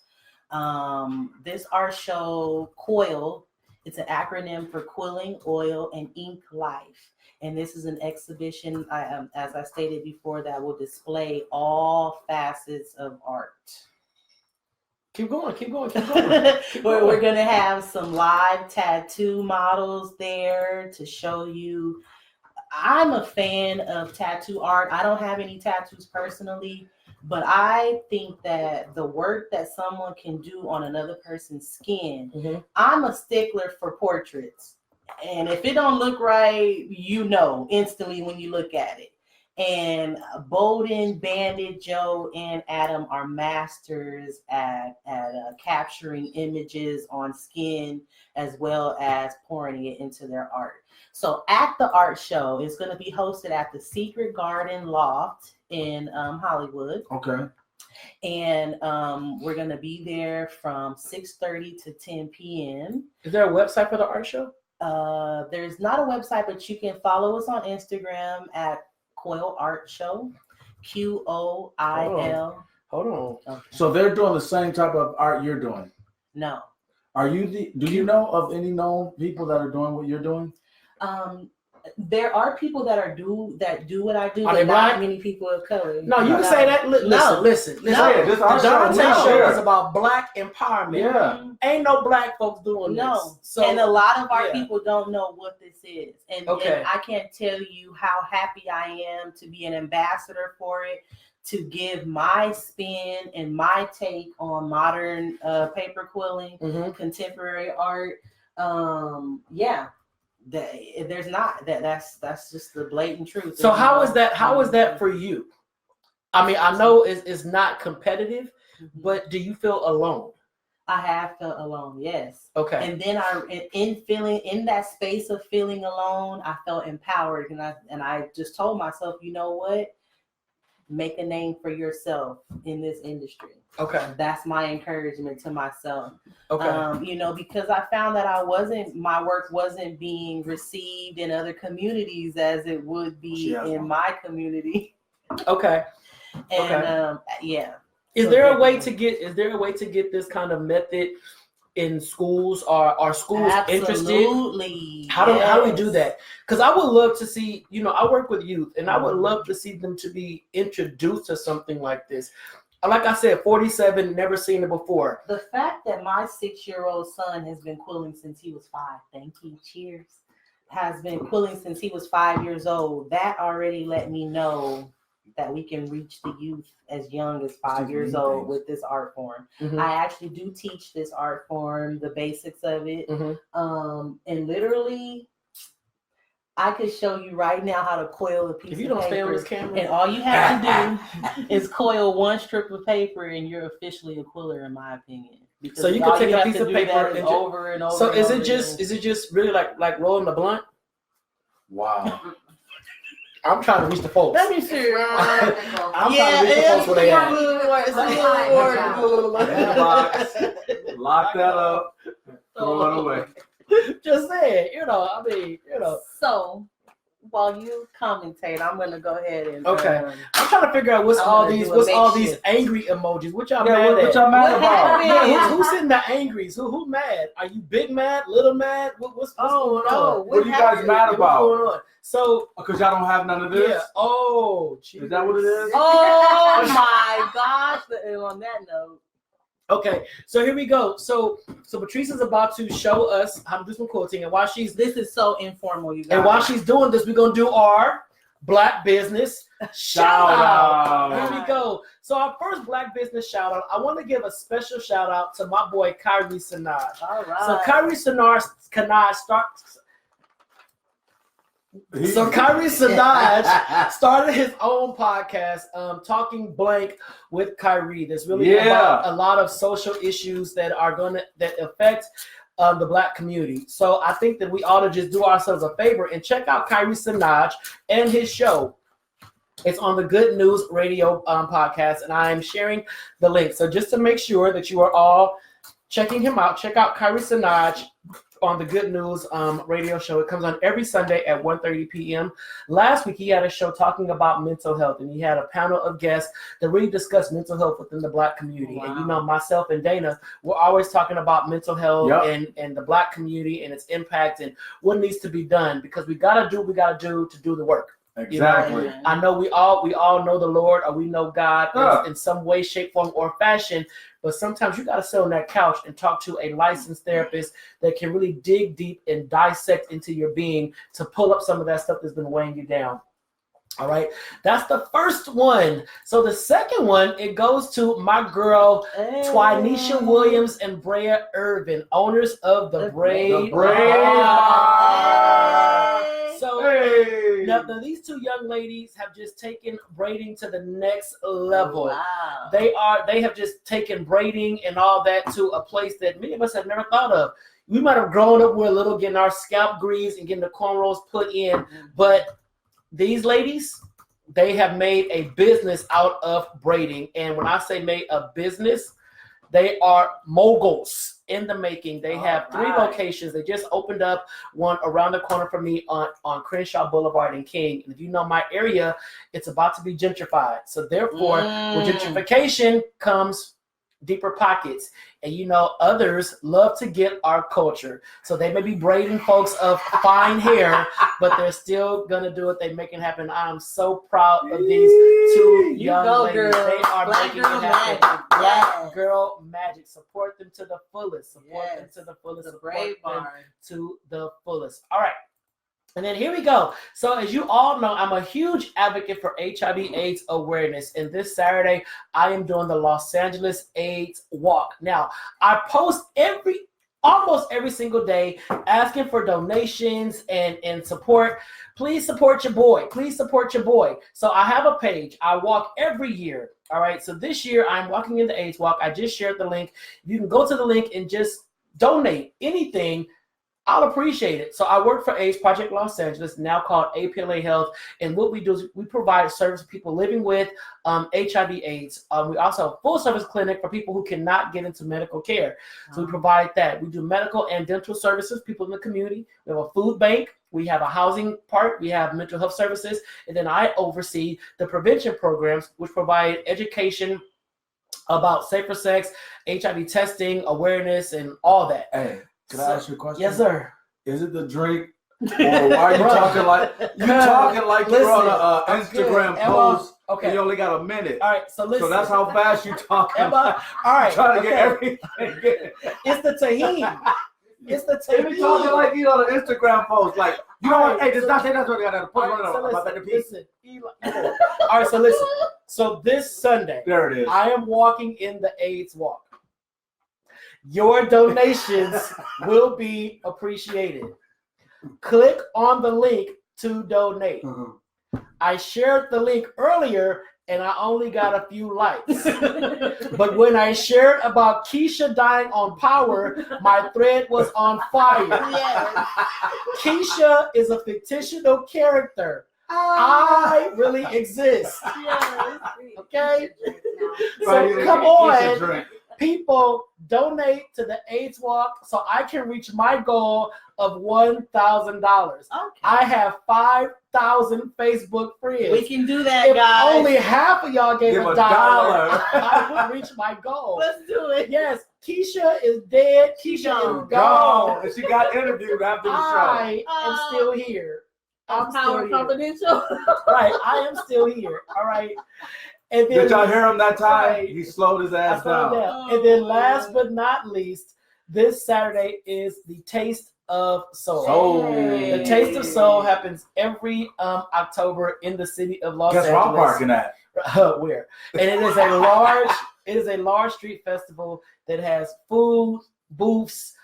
This art show, Coil, it's an acronym for Quilling, Oil, and Ink Life. And this is an exhibition, as I stated before, that will display all facets of art. Keep going. We're going to have some live tattoo models there to show you. I'm a fan of tattoo art. I don't have any tattoos personally, but I think that the work that someone can do on another person's skin, I'm a stickler for portraits. And if it don't look right, instantly when you look at it. And Bowden, Bandit, Joe, and Adam are masters at capturing images on skin as well as pouring it into their art. So at the art show, it's going to be hosted at the Secret Garden Loft in Hollywood. Okay. And we're going to be there from 6:30 to 10 p.m. Is there a website for the art show? There's not a website, but you can follow us on Instagram at Coil Art Show, QOIL. Hold on. Okay. So they're doing the same type of art you're doing? No. Do you know of any known people that are doing what you're doing? There are people that do what I do, are but not many people of color. No, you can say that. Listen. No. Yeah, the Donta show is about black empowerment. Yeah. Ain't no black folks doing this. So, and a lot of our people don't know what this is. And okay. And I can't tell you how happy I am to be an ambassador for it, to give my spin and my take on modern paper quilling, contemporary art. There's not that's just the blatant truth. So how is that for you? I mean, I know it's not competitive, but do you feel alone? I have felt alone, yes. Okay. And then in that space of feeling alone, I felt empowered, and I just told myself, you know what? Make a name for yourself in this industry. Okay. That's my encouragement to myself. Okay. Because I found that my work wasn't being received in other communities as it would be in my community. Okay. And Is there a way to get this kind of method in schools? Are schools interested? Absolutely. How do we do that? Because I would love to see, I work with youth, and I would love to see them to be introduced to something like this. like I said, 47, never seen it before. The fact that my 6-year-old son has been quilling since he was 5, thank you, cheers, has been quilling since he was 5 years old, that already let me know that we can reach the youth as young as 5 years old with this art form. Mm-hmm. I actually do teach this art form, the basics of it. Mm-hmm. And literally, I could show you right now how to coil a piece of paper. If you don't stay on this camera. And all you have to do is coil one strip of paper and you're officially a quiller, in my opinion. Because so you can take a piece of paper and over and over. So is it just really like rolling the blunt? Wow. I'm trying to reach the folks. Let me see. I'm trying to reach the folks where they at. Lock that up. Throw it away. Just saying, So while you commentate, I'm gonna go ahead and okay. I'm trying to figure out what's all these angry emojis. What y'all mad at? What y'all mad about? Yeah, who's in the angries? Who mad? Are you big mad? Little mad? What's going on? What are you guys mad about? What's going on? So because y'all don't have none of this. Yeah. Oh, geez. Is that what it is? Oh my gosh! And on that note. Okay, so here we go. So Patrice is about to show us how to do some quilting, and this is so informal, you guys. And while she's doing this, we're gonna do our Black Business shout out. Here we go. So our first Black Business shout out, I want to give a special shout out to my boy Kyrie Sanaj. All right. So Kyrie Sanaj started his own podcast, Talking Blank with Kyrie. There's really about a lot of social issues that affect the Black community. So I think that we ought to just do ourselves a favor and check out Kyrie Sanaj and his show. It's on the Good News Radio podcast, and I am sharing the link. So just to make sure that you are all checking him out, check out Kyrie Sanaj on the Good News radio show. It comes on every Sunday at 1:30 p.m. Last week, he had a show talking about mental health, and he had a panel of guests that really discussed mental health within the Black community. Wow. And myself and Dana, we're always talking about mental health and the Black community and its impact and what needs to be done, because we gotta do what we gotta do to do the work. Exactly. I know we all know the Lord, or we know God in some way, shape, form, or fashion. But sometimes you got to sit on that couch and talk to a licensed therapist that can really dig deep and dissect into your being to pull up some of that stuff that's been weighing you down. All right. That's the first one. So the second one, it goes to my girl, Twynisha Williams and Brea Irvin, owners of the Braid. Now, these two young ladies have just taken braiding to the next level. Wow. They have just taken braiding and all that to a place that many of us have never thought of. We might have grown up with a little, getting our scalp greased and getting the cornrows put in, but these ladies, they have made a business out of braiding. And when I say made a business, they are moguls in the making. They have 3 locations. They just opened up one around the corner from me on Crenshaw Boulevard in King. And if you know my area, it's about to be gentrified. So therefore, with gentrification comes deeper pockets. And others love to get our culture. So they may be braiding folks of fine hair, but they're still gonna do it. They make it happen. I'm so proud of these 2 young ladies. Girl. They are Black making it happen. Black girl magic. Support them to the fullest. Support them to the fullest. Support them to the fullest. All right. And then here we go. So as you all know, I'm a huge advocate for HIV/AIDS awareness. And this Saturday, I am doing the Los Angeles AIDS Walk. Now, I post almost every single day asking for donations and support. Please support your boy. Please support your boy. So I have a page. I walk every year. All right. So this year, I'm walking in the AIDS Walk. I just shared the link. You can go to the link and just donate anything. I'll appreciate it. So I work for AIDS Project Los Angeles, now called APLA Health. And what we do is we provide service to people living with HIV/AIDS. We also have a full service clinic for people who cannot get into medical care. So we provide that. We do medical and dental services, people in the community. We have a food bank. We have a housing part. We have mental health services. And then I oversee the prevention programs, which provide education about safer sex, HIV testing, awareness, and all that. Hey. Can I ask you a question? Yes, sir. Is it the drink, or why are you talking like you're on an Instagram post Okay. And you only got a minute. All right. So listen. So that's how fast you talk. All right. Trying to get everything. It's the tahini. It's the tahini. They be talking like the Instagram post. Like, you know what? Hey, this not that's what I got to put on. Listen. All right. So listen. So this Sunday, there it is. I am walking in the AIDS walk. Your donations will be appreciated. Click on the link to donate. I shared the link earlier and I only got a few likes. But when I shared about Keisha dying on Power, my thread was on fire. Yes. Keisha is a fictional character. I really exist. Yes. Okay? So come on. People, donate to the AIDS Walk so I can reach my goal of $1,000. Okay. I have 5,000 Facebook friends. We can do that, if guys. only half of y'all gave $1, I would reach my goal. Let's do it. Yes, Keisha is dead. Keisha is gone. And she got interviewed after the show. I am still here. I'm still Power here. Confidential. Right, I am still here. All right. And then, did y'all hear him that time? Right. He slowed his ass down. And then last but not least, this Saturday is the Taste of Soul. Hey. The Taste of Soul happens every October in the city of Los Angeles. Guess where I'm parking at? Where? And it is a large street festival that has food, booths,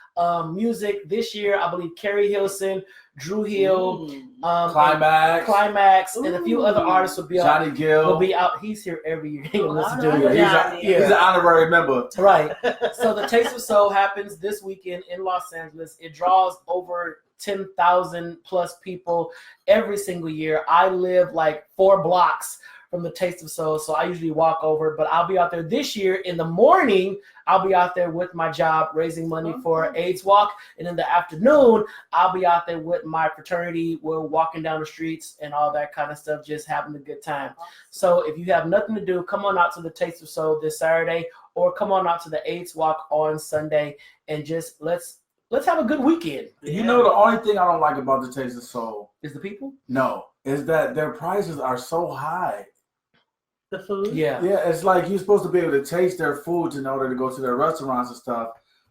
music. This year, I believe Carrie Hilson, Drew Hill, Climax, and a few other artists will be Johnny Gill will be out. He's here every year. He listen to it. He's an honorary member. Right. So the Taste of Soul happens this weekend in Los Angeles. It draws over 10,000 plus people every single year. I live like 4 blocks from the Taste of Soul, so I usually walk over, but I'll be out there this year in the morning. I'll be out there with my job raising money for AIDS Walk, and in the afternoon I'll be out there with my fraternity. We're walking down the streets and all that kind of stuff, just having a good time. So if you have nothing to do, come on out to the Taste of Soul this Saturday, or come on out to the AIDS Walk on Sunday, and just let's have a good weekend. You know, the only thing I don't like about the Taste of Soul is the people. No, is that their prices are so high. The food? Yeah, it's like you're supposed to be able to taste their foods in order to go to their restaurants and stuff,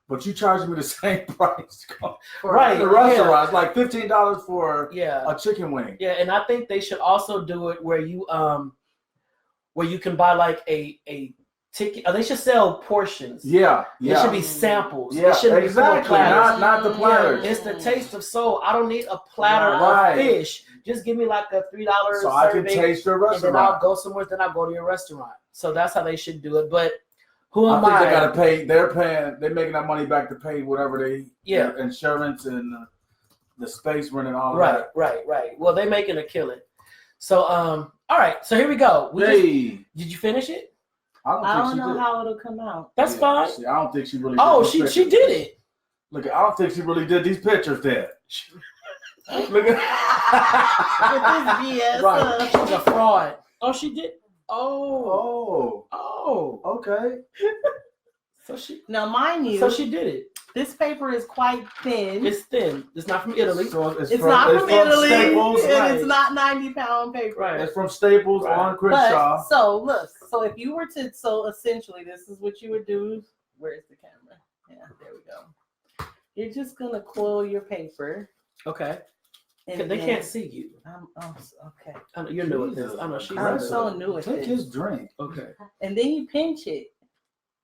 but you charge me the same price to go right to the restaurant. It's like $15 for a chicken wing. Yeah, and I think they should also do it where you can buy like a ticket. They should sell portions. Yeah. It should be samples. Yeah, it shouldn't exactly. be platters. Not the platters. It's the Taste of Soul. I don't need a platter of fish. Just give me like a $3 so I can taste your restaurant. And then I'll go somewhere. Then I'll go to your restaurant. So that's how they should do it. But who am I? I think they gotta pay. They're making that money back to pay whatever their insurance and the space rent and all that. Right. Well, they're making a killing. So all right. So here we go. Did you finish it? I don't know how it'll come out. That's fine. I don't think she really. She did it. Look, I don't think she really did these pictures there. Look at this BS. Right. She's a fraud. Oh, she did. Oh. Okay. So she. Now, mind you. So she did it. This paper is quite thin. It's thin. It's not from Italy. So it's not from Italy. Staples, and it's not 90-pound paper. Right. It's from Staples on Crenshaw. But, so look. So if you were to, essentially, this is what you would do. Where's the camera? Yeah, there we go. You're just gonna coil your paper. Okay. And they can't see you. Okay. I know you're new at this. I know she's. I'm so new at this. Take his drink. Okay. And then you pinch it.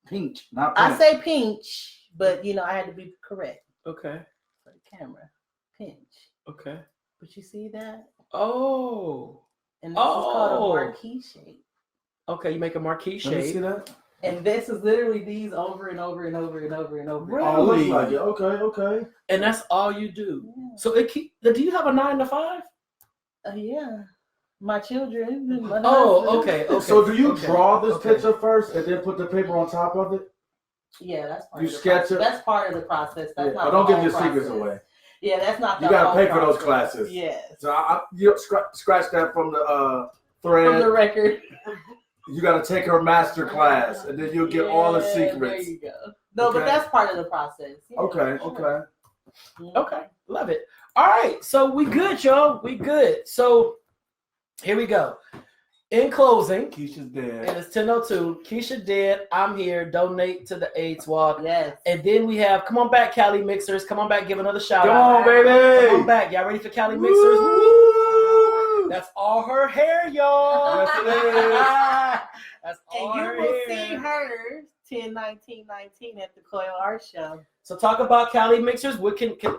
Pinch, not pinch. I say pinch, but I had to be correct. Okay. For the camera, pinch. Okay. But you see that? Oh. And this is called a marquee shape. Okay, you make a marquee shape. Let me see that. And this is literally these over and over and over and over and over. Really? Oh, looks like it. Okay. And that's all you do. Yeah. So do you have a 9 to 5? Yeah. My children. My okay. So do you draw this picture first and then put the paper on top of it? Yeah, that's part you of the sketch process. it. That's part of the process. That's not. Don't the give your whole secrets process. away. Yeah, that's not. You gotta pay for those classes. Yes. So you scratch that from the thread. From the record. You got to take her master class, and then you'll get all the secrets. There you go. No, but that's part of the process. Yeah, Okay. Love it. All right. So we good, y'all. We good. So here we go. In closing, Keisha's dead. and it's 10:02. Keisha dead. I'm here. Donate to the AIDS walk. Yes. And then we have, come on back, Calimixers. Come on back, give another shout Come out. on, baby. Come on back. Y'all ready for Calimixers? Woo! That's all her hair, y'all. Yes, it is. That's all And her you will hair. see her 10/19/19 at the Coil Art Show. So talk about Calimixers.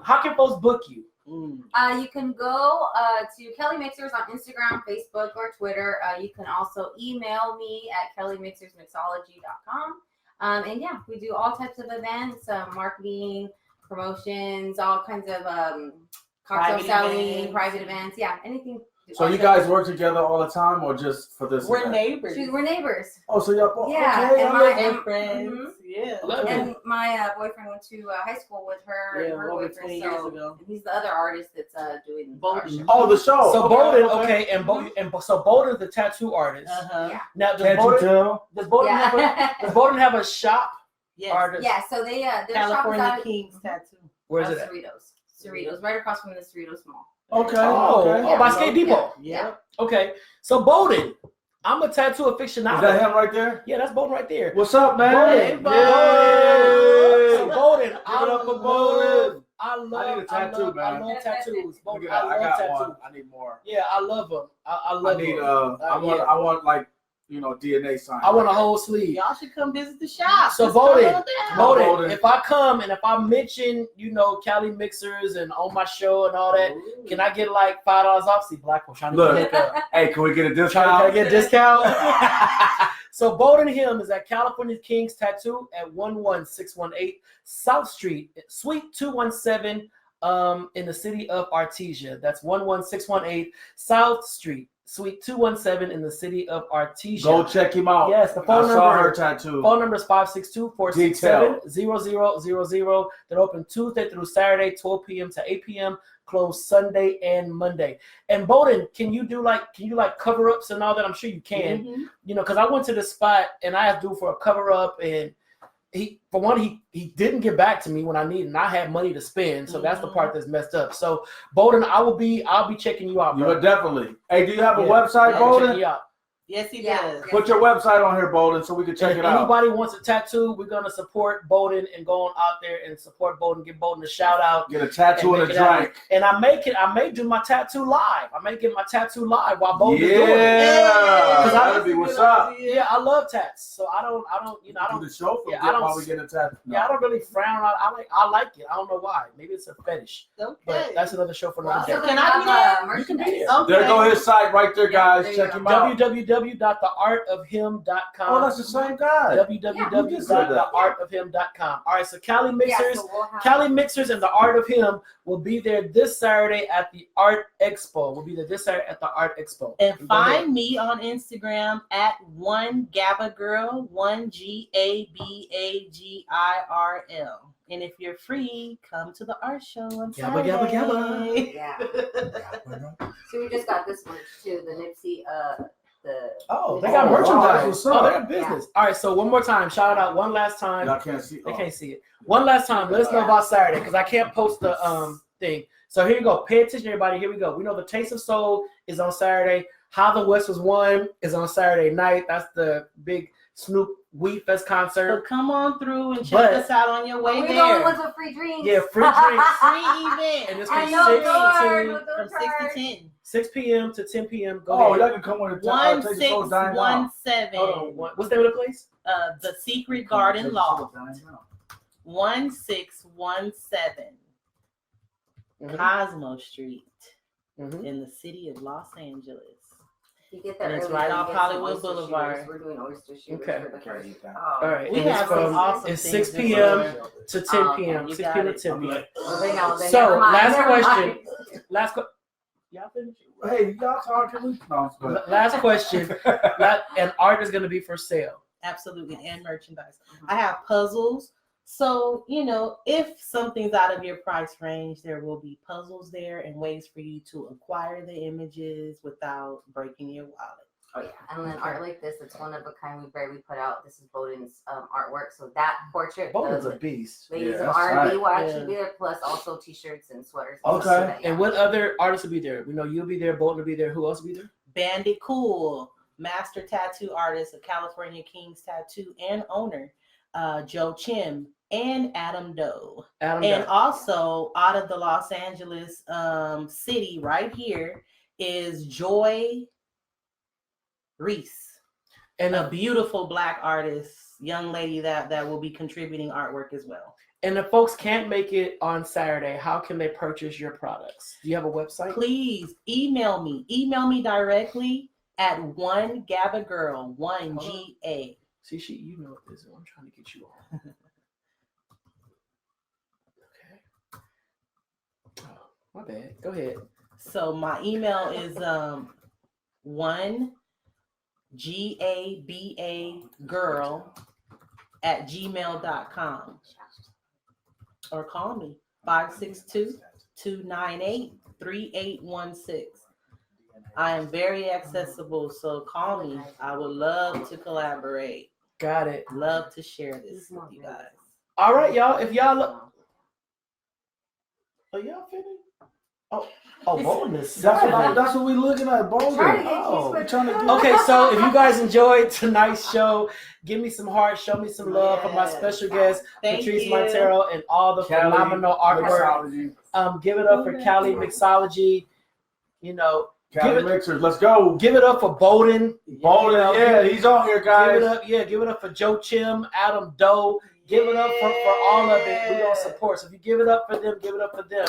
How can folks book you? You can go to Calimixers on Instagram, Facebook, or Twitter. You can also email me at calimixersmixology.com. And yeah, we do all types of events, marketing, promotions, all kinds of cocktail Private selling, events. private events. Yeah, anything. So you guys work together all the time, or just for this? We're event? neighbors. We're neighbors. Oh, so y'all Yeah, okay? and And friends. Yeah. Love it. And my boyfriend went to high school with her. Yeah, and her over boyfriend, 20 years ago. And he's the other artist that's doing our show. Oh, the show. So okay, Bolden, okay. so Bolden's the tattoo artist. Uh-huh. Yeah. Now Can't you tell? does Bolden Yeah. does Bolden have a shop Yes. artist? Yeah, so they their shop is California out Kings Tattoo. Where's it at? Cerritos, right across from the Cerritos Mall. Okay. Oh, okay. oh, by Skate Depot. Yeah. Okay. So Bolden, I'm a tattoo aficionado. Is that him right there? Yeah, that's Bolden right there. What's up, man? Bolden. Yay! So Bolden, Give it up for I Bolden. love I need a tattoo, I man. love tattoos. Bolden, I I love got tattoos. one. I need more. Yeah, I love them. I I love need. them. I want like DNA sign. I want a whole sleeve. Y'all should come visit the shop. So Let's go Bolden, down. Bolden, Bolden. if I come and if I mention, Calimixers and on my show and all that, can I get like $5 off? See, Black people trying to Look. get a Hey, can we get a trying discount? to get a discount. So Bolden Him is at California Kings Tattoo at 11618 South Street, Suite 217, in the city of Artesia. That's 11618 South Street, Suite 217 in the city of Artesia. Go check him out. Yes, the I phone saw number. her tattoo. Phone number is 562-467-0000. They're open Tuesday through Saturday, 12 p.m. to 8 p.m. Closed Sunday and Monday. And Bolden, can you do cover ups and all that? I'm sure you can. Mhm. Because I went to the spot and I asked dude for a cover up, and he didn't get back to me when I needed, and I had money to spend, so that's the part that's messed up. So Bolden, I'll be checking you out, You bro. are definitely. Hey, do you have a Yeah. website, I'll Bolden? check you out. Yes, he Yeah. does. Put your website on here, Bolden, so we can check If it out. anybody wants a tattoo, we're gonna support Bolden and go on out there and support Bolden. Give Bolden a shout out. Get a tattoo and a make it out. drink. And I may do my tattoo live. I may get my tattoo live while Bolden's doing it. Yeah, Because that'd be what's up. Yeah, I love tats. So I don't Do the show for Yeah, I don't- while we get a tattoo. No. Yeah, I don't really frown. I like it. I don't know why. Maybe it's a fetish. Okay. But that's another show for another So day. can I be there? You can be there. Okay. There go his site right there, guys. there you Check go. him out. www.theartofhim.com. Oh, that's the same guy. www.theartofhim.com. All right, so Calimixers, Mixers. Calimixers and the Art of Him will be there this Saturday at the Art Expo. We'll be there this Saturday at the Art Expo. And Go ahead. find me on Instagram at OneGabagirl, OneGabagirl. And if you're free, come to the art show on Gabba, Saturday. gabba, gabba. Yeah. So we just got this merch too, the Nipsey, Oh, they got Oh, merchandise. what's Oh, up? they got business. All right, so one more time. Shout it out one last time. Y'all can't see. They can't see it. One last time. Let us know about Saturday because I can't post the thing. So here you go. Pay attention, everybody. Here we go. We know the Taste of Soul is on Saturday. How the West Was Won is on Saturday night. That's the big Snoop Weed Fest So concert. come on through and check But- us out on your way we're the there. only ones with free drinks. Yeah, free drinks. Free event. And it's And from no 6 door, to no door from 6 to charge. 10. 6 p.m. to 10 p.m. Go Oh, ahead. y'all can come with a taste of soul dine down. 1617. Hold on. What's the name of the place? The Secret Garden Loft. 1617 Cosmo Street Mhm. in the city of Los Angeles. You get there And it's early, right you off get some Hollywood oyster Boulevard. shooters. We're doing oyster shooters Okay. for the first. All right. We and it's have some from awesome it's things 6 in p.m. store. to 10 Oh, p.m. you 6 got p.m. to it. 10 p.m. They know, So, never mind, last never question. mind. Y'all finish? Hey, y'all talking? No, it's good. Last question. And art is going to be for sale. Absolutely, and merchandise. I have puzzles. So, if something's out of your price range, there will be puzzles there and ways for you to acquire the images without breaking your wallet. Oh yeah, and then art like this, it's one of a kind we barely put out. This is Bowden's artwork. So that portrait, Bowden's a the beast. ladies Yeah, of that's R&B right. will actually Yeah. be there, plus also t-shirts and sweaters. Okay. stuff like that, yeah. And what other artists will be there? We know you'll be there, Bolton will be there. Who else will be there? Bandit Cool, master tattoo artist of California Kings Tattoo and owner, Joe Chim and Adam Doe. And also out of the Los Angeles city right here is Joy Reese. And a beautiful Black artist, young lady that will be contributing artwork as well. And if folks can't make it on Saturday, how can they purchase your products? Do you have a website? Please email me. Email me directly at 1GABAGirl, 1GA. See, you know what this is. I'm trying to get you on. Okay. Oh, my bad. Go ahead. So my email is 1GABAGirl@gmail.com. Or call me 562-298-3816. I am very accessible, so call me. I would love to collaborate. Got it. Love to share this with you guys. All right, y'all. If y'all look, are y'all finished? Bonus. That's what we looking at. Bonus. Okay, so if you guys enjoyed tonight's show, give me some heart, show me some love for my special guest, Patrice Monteiro, and all the phenomenal artwork. Give it up for Calimixers. You know, Calimixers, let's go. Give it up for Bowden. Yeah, he's on here, guys. Give it up for Joe Chim, Adam Doe. Give it up for all of it. We're going to support. So if you give it up for them, give it up for them.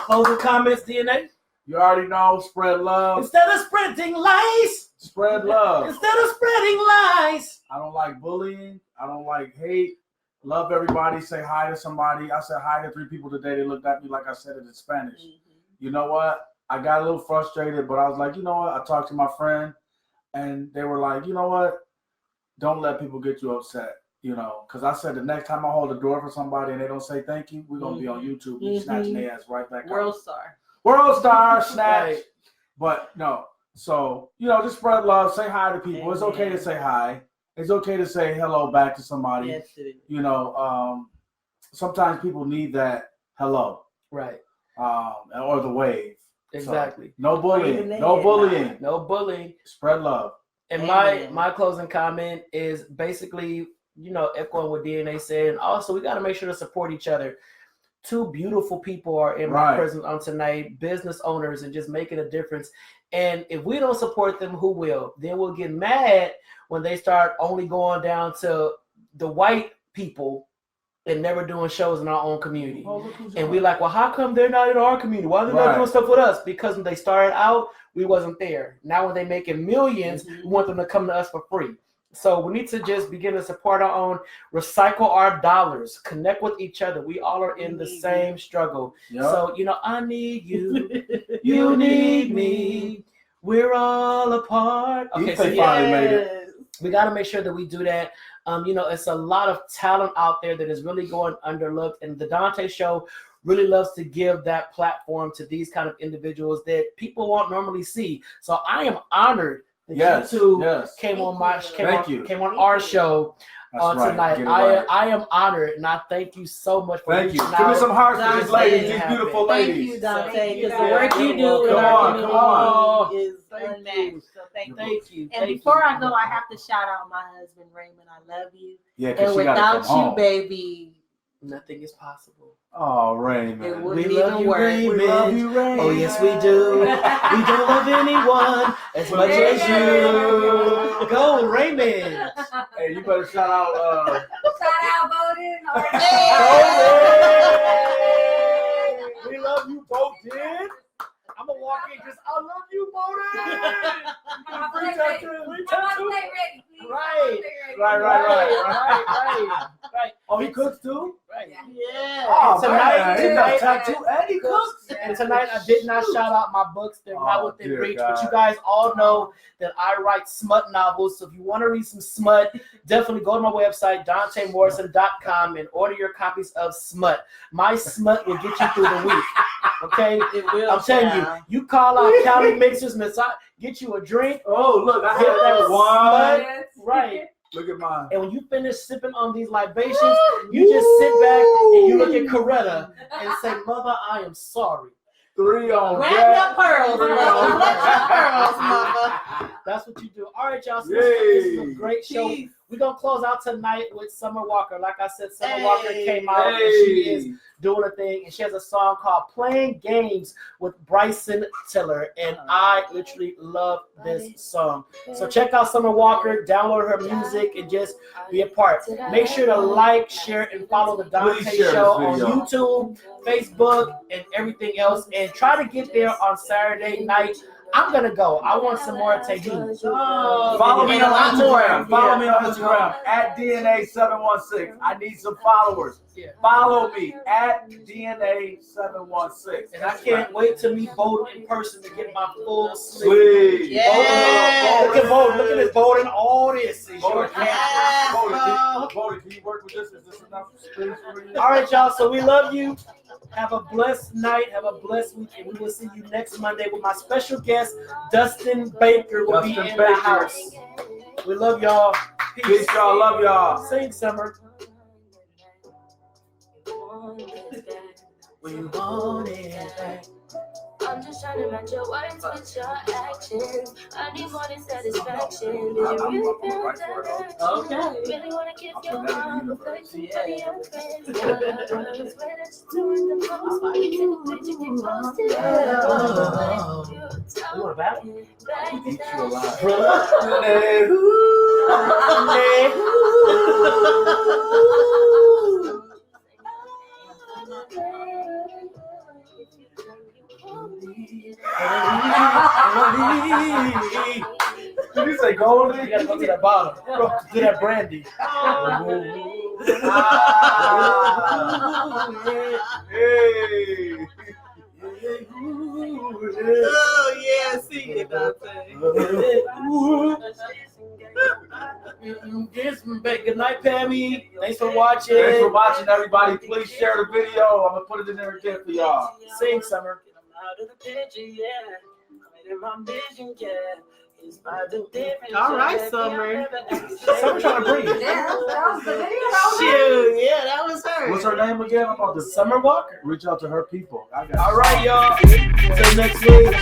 Closing comments, DNA? You already know, spread love. Instead of spreading lies. Spread love. Instead of spreading lies. I don't like bullying. I don't like hate. Love everybody. Say hi to somebody. I said hi to 3 people today. They looked at me like I said it in Spanish. You know what? I got a little frustrated, but I was like, you know what? I talked to my friend, and they were like, you know what? Don't let people get you upset, you know, because I said the next time I hold the door for somebody and they don't say thank you, we're going to be on YouTube snatching their ass right back World Star, snatch. But no, so, you know, just spread love, say hi to people. It's okay to say hi. It's okay to say hello back to somebody. Yes, it is. You know, sometimes people need that hello. Right. Or the wave. Exactly. So, no bullying. No bullying. No bullying. Spread love. And my closing comment is basically, you know, echoing what DNA said. And also, we got to make sure to support each other. 2 beautiful people are in my presence on tonight, business owners, and just making a difference. And if we don't support them, who will? Then we'll get mad when they start only going down to the white people and never doing shows in our own community. And we're like, well, how come they're not in our community? Why are they not doing stuff with us? Because when they started out, we wasn't there. Now when they're making millions, we want them to come to us for free. So we need to just begin to support our own, recycle our dollars, connect with each other. We all are in the same struggle. Yep. So, you know, I need you. You need me. We're all a part. Okay, so finally made it. We got to make sure that we do that. You know, it's a lot of talent out there that is really going underlooked. And the Donta Show really loves to give that platform to these kind of individuals that people won't normally see. So I am honored that you two came on our show tonight. I am honored, and I thank you so much for Give me some hearts for these ladies, these beautiful ladies. Thank you, Donta, because the work you do in our community is unmatched. So thank you. And before I go, I have to shout out my husband, Raymond. I love you. Yeah, and without you, baby, nothing is possible. Oh, Raymond. It wouldn't even work. We love you, Raymond. Oh, yes, we do. We don't love anyone as much as you. Go, Raymond. Hey, you better shout out. Shout out, Bowden. We love you, Bowden. I'm going to walk in just, I love you, Bowden. Right. Oh, he cooks too? Right. Yeah. Oh, tonight, tattoo and he cooks. And tonight I did not shout out my books. They're not within reach. But you guys all know that I write smut novels. So if you want to read some smut, definitely go to my website, DontaMorrison.com, and order your copies of Smut. My smut will get you through the week. Okay? It will. I'm telling you, you call out Calimixers, get you a drink. Oh, look, I have that one. Right. Look at mine. And when you finish sipping on these libations, you just sit back and you look at Coretta and say, Mother, I am sorry. 3 on Grab deck. your pearls, girl. Collect your pearls, mama. That's what you do. All right, y'all. So this is a great show. Peace. We're going to close out tonight with Summer Walker. Like I said, Summer Walker came out and she is doing a thing. And she has a song called Playing Games with Bryson Tiller. And I literally love this song. So check out Summer Walker, download her music, and just be a part. Make sure to like, share, and follow the Donta Show on YouTube, Facebook, and everything else. And try to get there on Saturday night. I'm going to go. I want some more tahini. Follow me on Instagram. Follow me on Instagram at DNA716. I need some followers. Follow me at DNA716. And I can't wait to meet Bowden in person to get my full sleeve. Yeah. Look at Bowden. Look at this Bowden. All this is your Bowden, can you work with this? Is this enough space for you? All right, y'all. So we love you. Have a blessed night. Have a blessed week. And we will see you next Monday with my special guest, Dustin Baker, will be in the house. We love y'all. Peace, y'all. Love y'all. Sing, Summer. We want it back. I'm just trying to match your words with your actions. I need more than satisfaction. Do you really feel that? Okay. Really want to give your heart affection to the young friends. Your words, where that you doing the most. You take a picture, you post it. You want a battle? Eat you alive. Did you say golden? You gotta go to that bottom. Go to that brandy. Hey. Oh, yeah, see it, Donta. Good night, Pammy. Thanks for watching. Thanks for watching, everybody. Please share the video. I'm gonna put it in there again for y'all. Sing, Summer. All right, Summer. Summer trying to breathe. Yeah, that was the video. Shoot, yeah, that was her. What's her name again? I'm about to Summer Walker. reach out to her people. I got All right, y'all. Until next week.